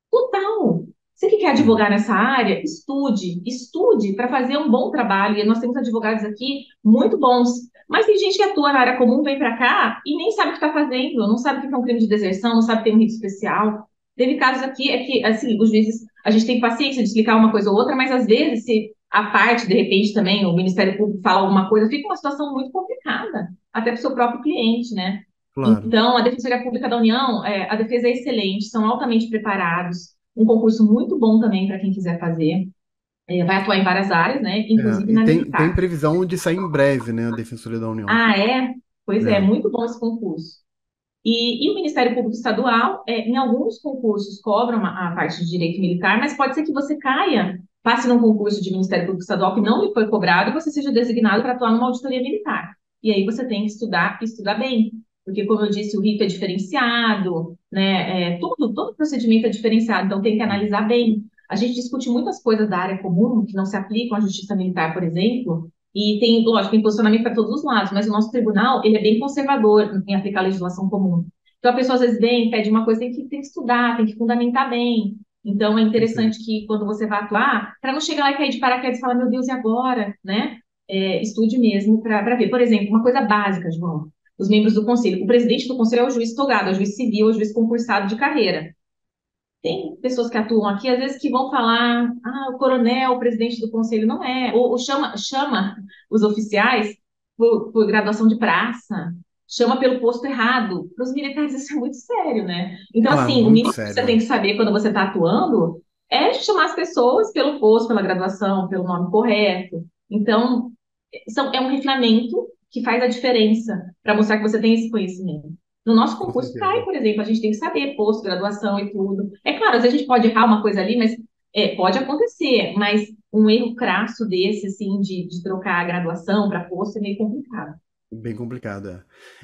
total. Você que quer Uhum. advogar nessa área, estude para fazer um bom trabalho. E nós temos advogados aqui muito bons. Mas tem gente que atua na área comum, vem para cá e nem sabe o que está fazendo, não sabe o que é um crime de deserção, não sabe que tem um rito especial. Teve casos aqui, é que, assim, os juízes, a gente tem paciência de explicar uma coisa ou outra, mas às vezes, se a parte, de repente, também, o Ministério Público fala alguma coisa, fica uma situação muito complicada, até para o seu próprio cliente, né? Claro. Então, a Defensoria Pública da União, a defesa é excelente, são altamente preparados, um concurso muito bom também para quem quiser fazer. Vai atuar em várias áreas, né? Inclusive E na tem militar. previsão de sair em breve, né? A Defensoria da União. Ah, é? Pois é, É. muito bom esse concurso. E o Ministério Público Estadual, em alguns concursos, cobram a parte de direito militar, mas pode ser que você caia, passe num concurso de Ministério Público Estadual que não lhe foi cobrado e você seja designado para atuar numa auditoria militar. E aí você tem que estudar e estudar bem, porque, como eu disse, o rito é diferenciado, né? Todo procedimento é diferenciado, então tem que Hum. analisar bem. A gente discute muitas coisas da área comum que não se aplicam à justiça militar, por exemplo, e tem, lógico, tem posicionamento para todos os lados, mas o nosso tribunal, ele é bem conservador em aplicar a legislação comum. Então, a pessoa às vezes vem, pede uma coisa, tem que estudar, tem que fundamentar bem. Então, é interessante Perfeito. que quando você vai atuar, para não chegar lá e cair de paraquedas e falar, meu Deus, e agora, né? Estude mesmo para ver. Por exemplo, uma coisa básica, João, os membros do conselho. O presidente do conselho é o juiz togado, é o juiz civil, é o juiz concursado de carreira. Tem pessoas que atuam aqui, às vezes, que vão falar, o coronel, o presidente do conselho, não é. Ou chama os oficiais por graduação de praça, chama pelo posto errado. Para os militares isso é muito sério, né? Então, Não, é assim, o muito mínimo que você sério. tem que saber quando você está atuando é chamar as pessoas pelo posto, pela graduação, pelo nome correto. Então, é um refinamento que faz a diferença para mostrar que você tem esse conhecimento. No nosso Com concurso cai, certeza. por exemplo, a gente tem que saber posto, graduação e tudo. É claro, às vezes a gente pode errar uma coisa ali, mas pode acontecer, mas um erro crasso desse, assim, de trocar a graduação para posto é meio complicado. Bem complicado, é.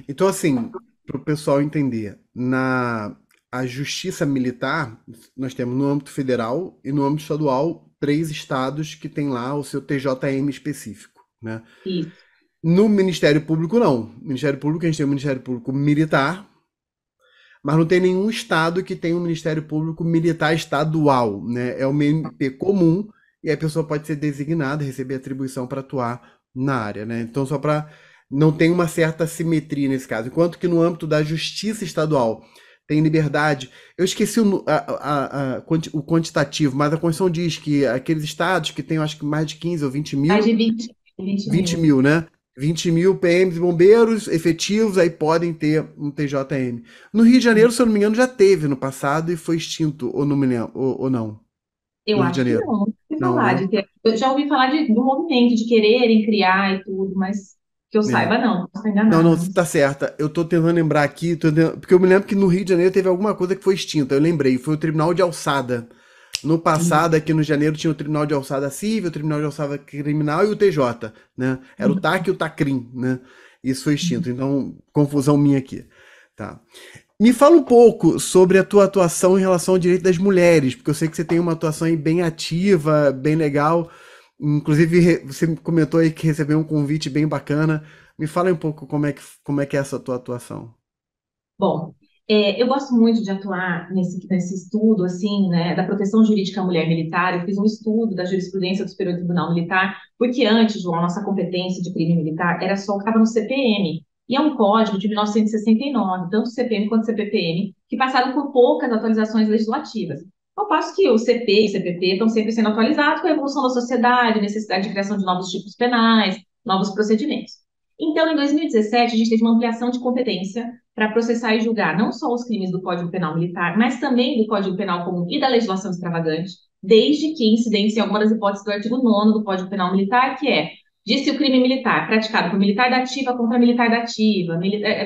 Então, assim, para o pessoal entender, na a justiça militar, nós temos no âmbito federal e no âmbito estadual três estados que tem lá o seu TJM específico, né? Isso. No Ministério Público, não. No Ministério Público, a gente tem o Ministério Público Militar, mas não tem nenhum estado que tenha um Ministério Público Militar estadual, né? É o MP comum e a pessoa pode ser designada, receber atribuição para atuar na área, né? Então, só para não tem uma certa simetria nesse caso. Enquanto que no âmbito da justiça estadual tem liberdade. Eu esqueci o quantitativo, mas a Constituição diz que aqueles estados que têm, acho que mais de 15 ou 20 Mais mil, de 20 20 mil. mil, né? 20 mil PMs e bombeiros efetivos, aí podem ter um TJM. No Rio de Janeiro, se eu não me engano, já teve no passado e foi extinto, ou não me lembro, ou não, Eu no Rio de acho que Janeiro. não, não ouvi Não, falar né? de ter. Eu já ouvi falar do movimento de quererem criar e tudo, mas que eu É. saiba, não, posso estar Não, não, enganada. você tá certa. Eu tô tentando lembrar aqui, porque eu me lembro que no Rio de Janeiro teve alguma coisa que foi extinta. Eu lembrei, foi o Tribunal de Alçada. No passado, aqui no janeiro, tinha o Tribunal de Alçada Civil, o Tribunal de Alçada Criminal e o TJ, né? Era o TAC e o TACRIM, né? Isso foi extinto. Então, confusão minha aqui. Tá. Me fala um pouco sobre a tua atuação em relação ao direito das mulheres, porque eu sei que você tem uma atuação aí bem ativa, bem legal. Inclusive, você me comentou aí que recebeu um convite bem bacana. Me fala um pouco como é que é essa tua atuação. Bom, eu gosto muito de atuar nesse estudo, assim, né, da proteção jurídica à mulher militar. Eu fiz um estudo da jurisprudência do Superior Tribunal Militar, porque antes, João, a nossa competência de crime militar era só o que estava no CPM. E é um código de 1969, tanto o CPM quanto o CPPM, que passaram por poucas atualizações legislativas. Ao passo que o CP e o CPP estão sempre sendo atualizados com a evolução da sociedade, necessidade de criação de novos tipos penais, novos procedimentos. Então, em 2017, a gente teve uma ampliação de competência para processar e julgar não só os crimes do Código Penal Militar, mas também do Código Penal Comum e da legislação extravagante, desde que incidência em alguma das hipóteses do artigo 9º do Código Penal Militar, que é disse o crime militar praticado por militar da ativa contra militar da ativa,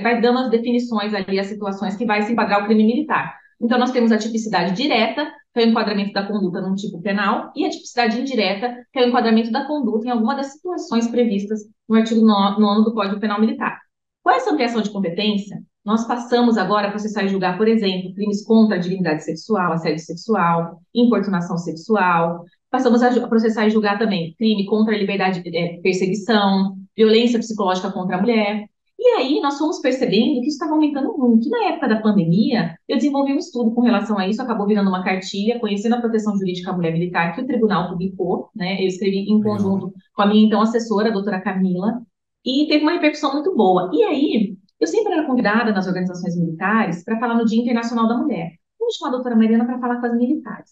vai dando as definições ali, as situações que vai se enquadrar o crime militar. Então, nós temos a tipicidade direta, que é o enquadramento da conduta num tipo penal, e a tipicidade indireta, que é o enquadramento da conduta em alguma das situações previstas no artigo 9º do Código Penal Militar. Com essa ampliação de competência, nós passamos agora a processar e julgar, por exemplo, crimes contra a dignidade sexual, assédio sexual, importunação sexual. Passamos a processar e julgar também crime contra a liberdade, perseguição, violência psicológica contra a mulher. E aí nós fomos percebendo que isso estava aumentando muito. E na época da pandemia, eu desenvolvi um estudo com relação a isso, acabou virando uma cartilha, conhecendo a proteção jurídica à mulher militar, que o tribunal publicou, né? Eu escrevi em Legal. conjunto com a minha então assessora, a doutora Camila, e teve uma repercussão muito boa. E aí, eu sempre era convidada nas organizações militares para falar no Dia Internacional da Mulher. Vamos chamar a doutora Mariana para falar com as militares.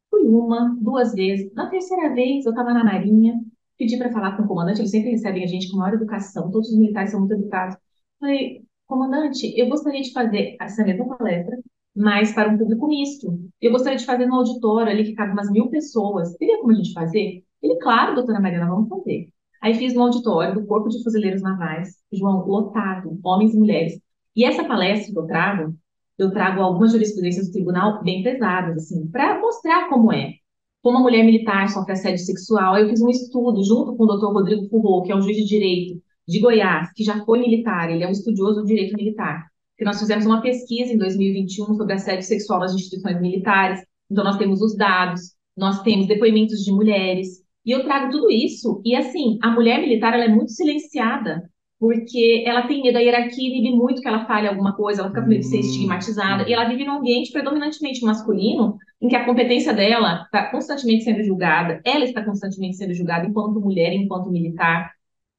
Fui uma, duas vezes. Na terceira vez, eu estava na Marinha, pedi para falar com o comandante, eles sempre recebem a gente com maior educação, todos os militares são muito educados. Falei, comandante, eu gostaria de fazer essa mesma palestra, mas para um público misto. Eu gostaria de fazer no auditório ali que cabe umas 1.000 pessoas. Teria como a gente fazer? Ele, claro, doutora Mariana, vamos fazer. Aí fiz no auditório do Corpo de Fuzileiros Navais, João, lotado, homens e mulheres. E essa palestra que eu trago algumas jurisprudências do tribunal bem pesadas, assim, para mostrar como é. Como a mulher militar sofre assédio sexual. Eu fiz um estudo junto com o doutor Rodrigo Furro, que é um juiz de direito de Goiás, que já foi militar, ele é um estudioso do direito militar. Que nós fizemos uma pesquisa em 2021 sobre assédio sexual nas instituições militares. Então, nós temos os dados. nós temos depoimentos de mulheres, e eu trago tudo isso. E assim, a mulher militar ela é muito silenciada, porque ela tem medo, a hierarquia inibe muito que ela fale alguma coisa, ela fica com medo de ser estigmatizada, e ela Entendi. vive num ambiente predominantemente masculino, em que a competência dela está constantemente sendo julgada, ela está constantemente sendo julgada enquanto mulher, enquanto militar.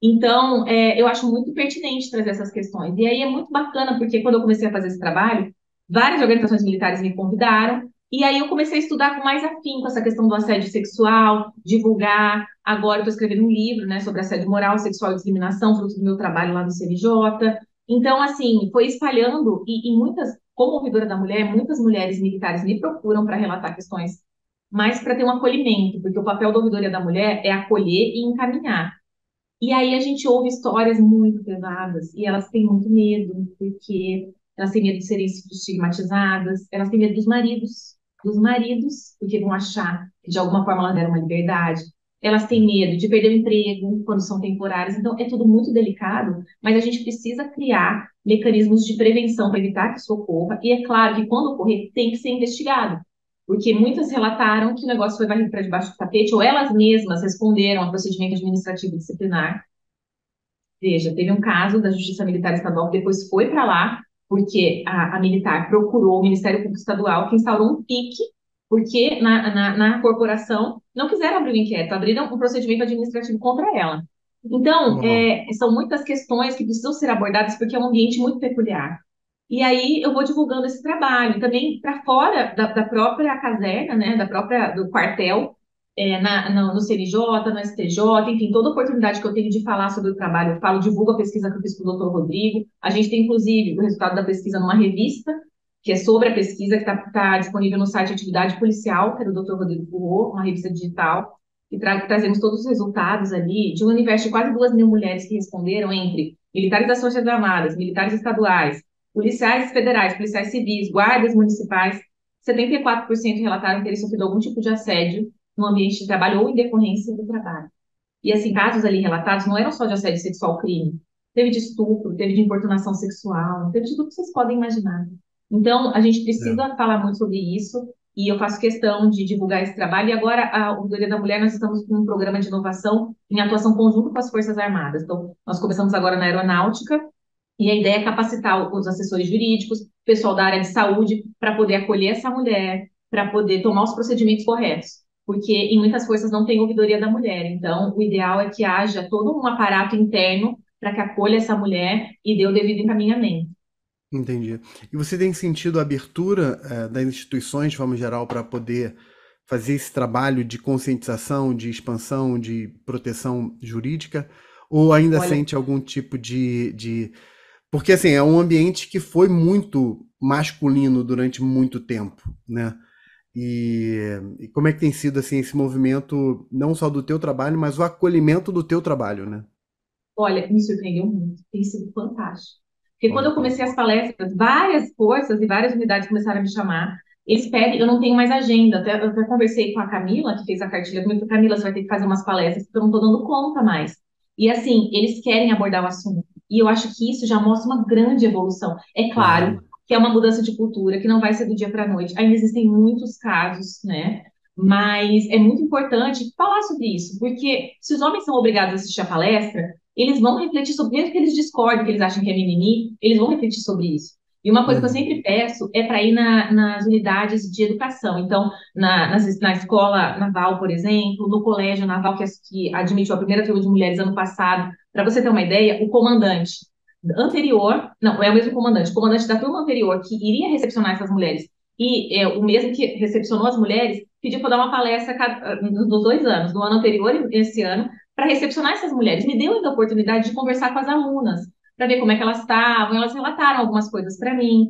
Então, eu acho muito pertinente trazer essas questões. E aí é muito bacana, porque quando eu comecei a fazer esse trabalho, várias organizações militares me convidaram, e aí eu comecei a estudar com mais afinco essa questão do assédio sexual, divulgar. Agora eu estou escrevendo um livro, né, sobre assédio moral, sexual e discriminação, fruto do meu trabalho lá no CNJ. Então, assim, foi espalhando, e muitas, como ouvidora da mulher, muitas mulheres militares me procuram para relatar questões, mas para ter um acolhimento, porque o papel da ouvidoria da mulher é acolher e encaminhar. E aí a gente ouve histórias muito pesadas e elas têm muito medo, porque elas têm medo de serem estigmatizadas, elas têm medo dos maridos, porque vão achar que de alguma forma elas deram uma liberdade. Elas têm medo de perder o emprego quando são temporárias. Então é tudo muito delicado, mas a gente precisa criar mecanismos de prevenção para evitar que isso ocorra. E é claro que quando ocorrer tem que ser investigado. Porque muitas relataram que o negócio foi varrido para debaixo do tapete, ou elas mesmas responderam a procedimento administrativo disciplinar. Veja, teve um caso da Justiça Militar Estadual que depois foi para lá, porque a militar procurou o Ministério Público Estadual, que instaurou um pique, porque na corporação não quiseram abrir o inquérito, abriram um procedimento administrativo contra ela. Então, Uau. são muitas questões que precisam ser abordadas, porque é um ambiente muito peculiar. E aí eu vou divulgando esse trabalho, também para fora da própria caserna, né, do quartel, no CNJ, no STJ, enfim, toda oportunidade que eu tenho de falar sobre o trabalho, eu falo, divulgo a pesquisa que eu fiz com o doutor Rodrigo. A gente tem, inclusive, o resultado da pesquisa numa revista, que é sobre a pesquisa, que está disponível no site Atividade Policial, que é do doutor Rodrigo Furro, uma revista digital, e trazemos todos os resultados ali de um universo de quase 2.000 mulheres que responderam entre militares das Forças Armadas, militares estaduais, policiais federais, policiais civis, guardas municipais. 74% relataram terem sofrido algum tipo de assédio no ambiente de trabalho ou em decorrência do trabalho. E, assim, casos ali relatados não eram só de assédio sexual crime. Teve de estupro, teve de importunação sexual, teve de tudo que vocês podem imaginar. Então, a gente É. precisa falar muito sobre isso e eu faço questão de divulgar esse trabalho. E agora, a Ouvidoria da Mulher, nós estamos com um programa de inovação em atuação conjunta com as Forças Armadas. Então, nós começamos agora na aeronáutica e a ideia é capacitar os assessores jurídicos, o pessoal da área de saúde, para poder acolher essa mulher, para poder tomar os procedimentos corretos. Porque em muitas forças não tem ouvidoria da mulher. Então, o ideal é que haja todo um aparato interno para que acolha essa mulher e dê o devido encaminhamento. Entendi. E você tem sentido a abertura, das instituições, de forma geral, para poder fazer esse trabalho de conscientização, de expansão, de proteção jurídica? Ou ainda Olha, sente algum tipo de... Porque, assim, é um ambiente que foi muito masculino durante muito tempo, né? E, e como é que tem sido, assim, esse movimento, não só do teu trabalho, mas o acolhimento do teu trabalho, né? olha, me surpreendeu muito, tem sido fantástico. Porque quando Olha eu que comecei legal. as palestras, várias forças e várias unidades começaram a me chamar. Eles pedem, eu não tenho mais agenda. Eu até conversei com a Camila, que fez a cartilha, eu falei, Camila, você vai ter que fazer umas palestras, porque eu não estou dando conta mais. E assim, eles querem abordar o assunto. E eu acho que isso já mostra uma grande evolução. É claro Claro. que é uma mudança de cultura, que não vai ser do dia para a noite. Ainda existem muitos casos, né? Mas é muito importante falar sobre isso, porque se os homens são obrigados a assistir a palestra, eles vão refletir sobre, mesmo que eles discordem, que eles acham que é mimimi, eles vão refletir sobre isso. E uma coisa que eu Uhum. sempre peço é para ir nas unidades de educação. Então, na escola naval, por exemplo, no colégio naval, que admitiu a primeira turma de mulheres ano passado. Para você ter uma ideia, o comandante anterior, não, é o mesmo comandante, o comandante da turma anterior que iria recepcionar essas mulheres e o mesmo que recepcionou as mulheres pediu para dar uma palestra nos 2 anos, no ano anterior e esse ano, para recepcionar essas mulheres. Me deu ainda a oportunidade de conversar com as alunas, para ver como é que elas estavam. Elas relataram algumas coisas para mim.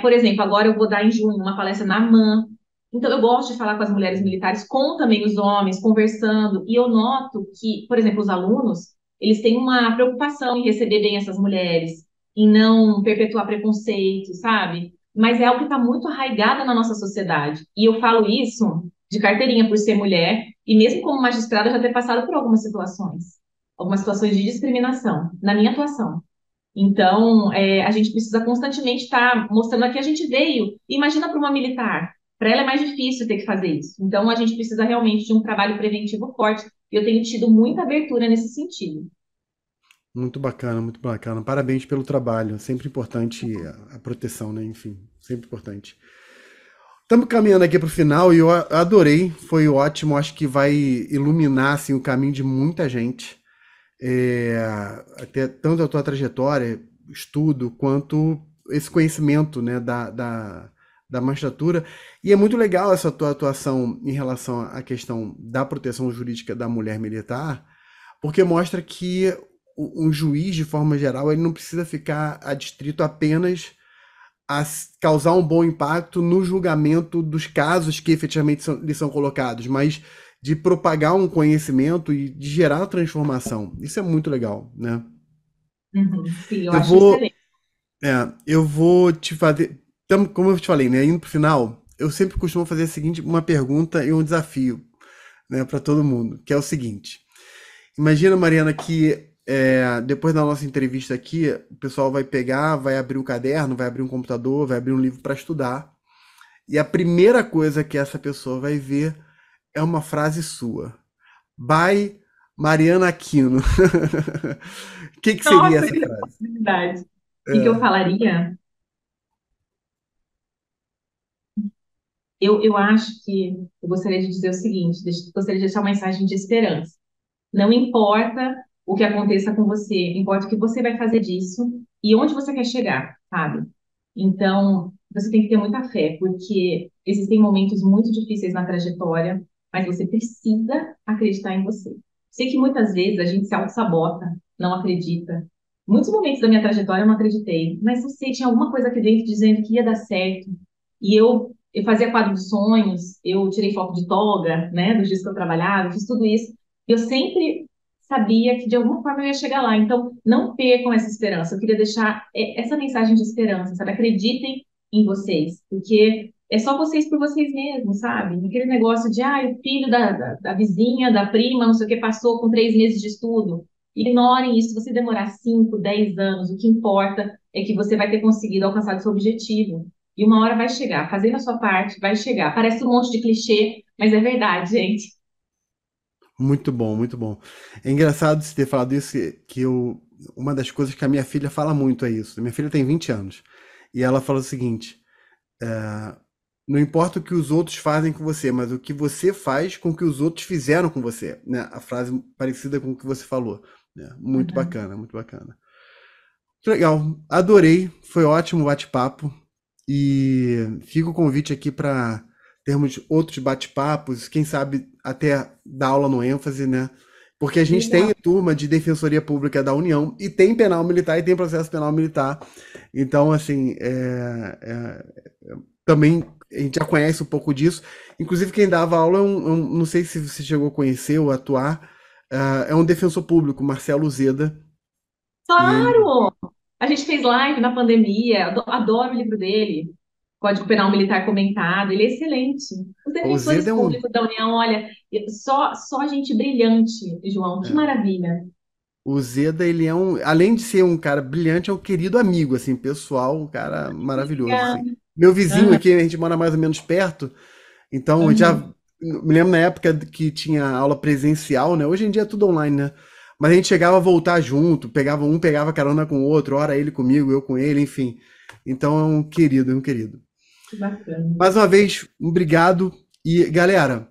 Por exemplo, agora eu vou dar em junho uma palestra na AMAN. Então, eu gosto de falar com as mulheres militares, com também os homens, conversando. E eu noto que, por exemplo, os alunos, eles têm uma preocupação em receber bem essas mulheres, em não perpetuar preconceito, sabe? Mas é algo que está muito arraigado na nossa sociedade. E eu falo isso de carteirinha por ser mulher, e mesmo como magistrada, já ter passado por algumas situações de discriminação na minha atuação. Então, a gente precisa constantemente estar mostrando aqui a gente veio. Imagina para uma militar. para ela é mais difícil ter que fazer isso. Então, a gente precisa realmente de um trabalho preventivo forte. E eu tenho tido muita abertura nesse sentido. Muito bacana, muito bacana. Parabéns pelo trabalho. Sempre importante a proteção, né? Enfim, sempre importante. Estamos caminhando aqui para o final e eu adorei, foi ótimo. Acho que vai iluminar assim, o caminho de muita gente. É, até tanto a tua trajetória, estudo, quanto esse conhecimento, né, da magistratura. E é muito legal essa tua atuação em relação à questão da proteção jurídica da mulher militar, porque mostra que um juiz, de forma geral, ele não precisa ficar adstrito apenas a causar um bom impacto no julgamento dos casos que efetivamente lhe são colocados, mas de propagar um conhecimento e de gerar transformação. Isso é muito legal, né? Uhum, sim, eu Eu acho vou, excelente. eu vou te fazer, como eu te falei, né? Indo pro final, eu sempre costumo fazer a seguinte, uma pergunta e um desafio, né, para todo mundo, que é o seguinte: imagina, Mariana, que depois da nossa entrevista aqui, o pessoal vai pegar, vai abrir um caderno, vai abrir um computador, vai abrir um livro para estudar. E a primeira coisa que essa pessoa vai ver é uma frase sua. By Mariana Aquino. O que seria Nossa, essa que frase? responsabilidade. O que eu É, falaria? Eu acho que eu gostaria de dizer o seguinte, gostaria de deixar uma mensagem de esperança. Não importa o que aconteça com você, importa o que você vai fazer disso e onde você quer chegar, sabe? Então, você tem que ter muita fé, porque existem momentos muito difíceis na trajetória, mas você precisa acreditar em você. Sei que muitas vezes a gente se auto-sabota, não acredita. Muitos momentos da minha trajetória eu não acreditei, mas não sei, tinha alguma coisa aqui dentro dizendo que ia dar certo. E eu fazia quadro de sonhos, eu tirei foto de toga, né, dos dias que eu trabalhava, eu fiz tudo isso. Eu sempre sabia que de alguma forma eu ia chegar lá. Então, não percam essa esperança. Eu queria deixar essa mensagem de esperança, sabe? Acreditem em vocês, porque é só vocês por vocês mesmos, sabe? Aquele negócio de, o filho da vizinha, da prima, não sei o que, passou com 3 meses de estudo. Ignorem isso. Se você demorar 5, 10 anos, o que importa é que você vai ter conseguido alcançar o seu objetivo. E uma hora vai chegar. Fazendo a sua parte, vai chegar. Parece um monte de clichê, mas é verdade, gente. muito bom, muito bom. É engraçado você ter falado isso, que uma das coisas que a minha filha fala muito é isso. Minha filha tem 20 anos. E ela fala o seguinte: não importa o que os outros fazem com você, mas o que você faz com o que os outros fizeram com você, né? A frase parecida com o que você falou, né? Muito Uhum. bacana, muito bacana. Legal, adorei, foi ótimo o bate-papo e fica o convite aqui para termos outros bate-papos, quem sabe até dar aula no ênfase, né? Porque a gente tem Legal. turma de Defensoria Pública da União e tem penal militar e tem processo penal militar. Então, assim, também a gente já conhece um pouco disso. Inclusive, quem dava aula, não sei se você chegou a conhecer ou atuar, é um defensor público, Marcelo Zeda. E ele, Claro! A gente fez live na pandemia, adoro o livro dele, Código Penal Militar Comentado, ele é excelente. Os o Zeda defensores é um. públicos da União, olha, só gente brilhante, João, que É, maravilha. o Zeda, ele é um. Além de ser um cara brilhante, é um querido amigo, assim, pessoal, um cara maravilhoso, assim. Legal. Meu vizinho Aham, aqui, a gente mora mais ou menos perto, então eu já aham. me lembro na época que tinha aula presencial, né? Hoje em dia é tudo online, né? Mas a gente chegava a voltar junto, pegava carona com o outro, ora ele comigo, eu com ele, enfim. Então é um querido, é um querido. Que bacana. Mais uma vez, obrigado. E galera,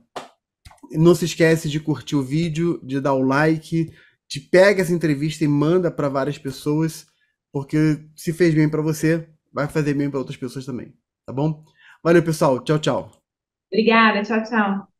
não se esquece de curtir o vídeo, de dar o like, de pega essa entrevista e manda para várias pessoas, porque se fez bem para você, vai fazer bem para outras pessoas também, tá bom? Valeu, pessoal. Tchau, tchau. Obrigada, tchau, tchau.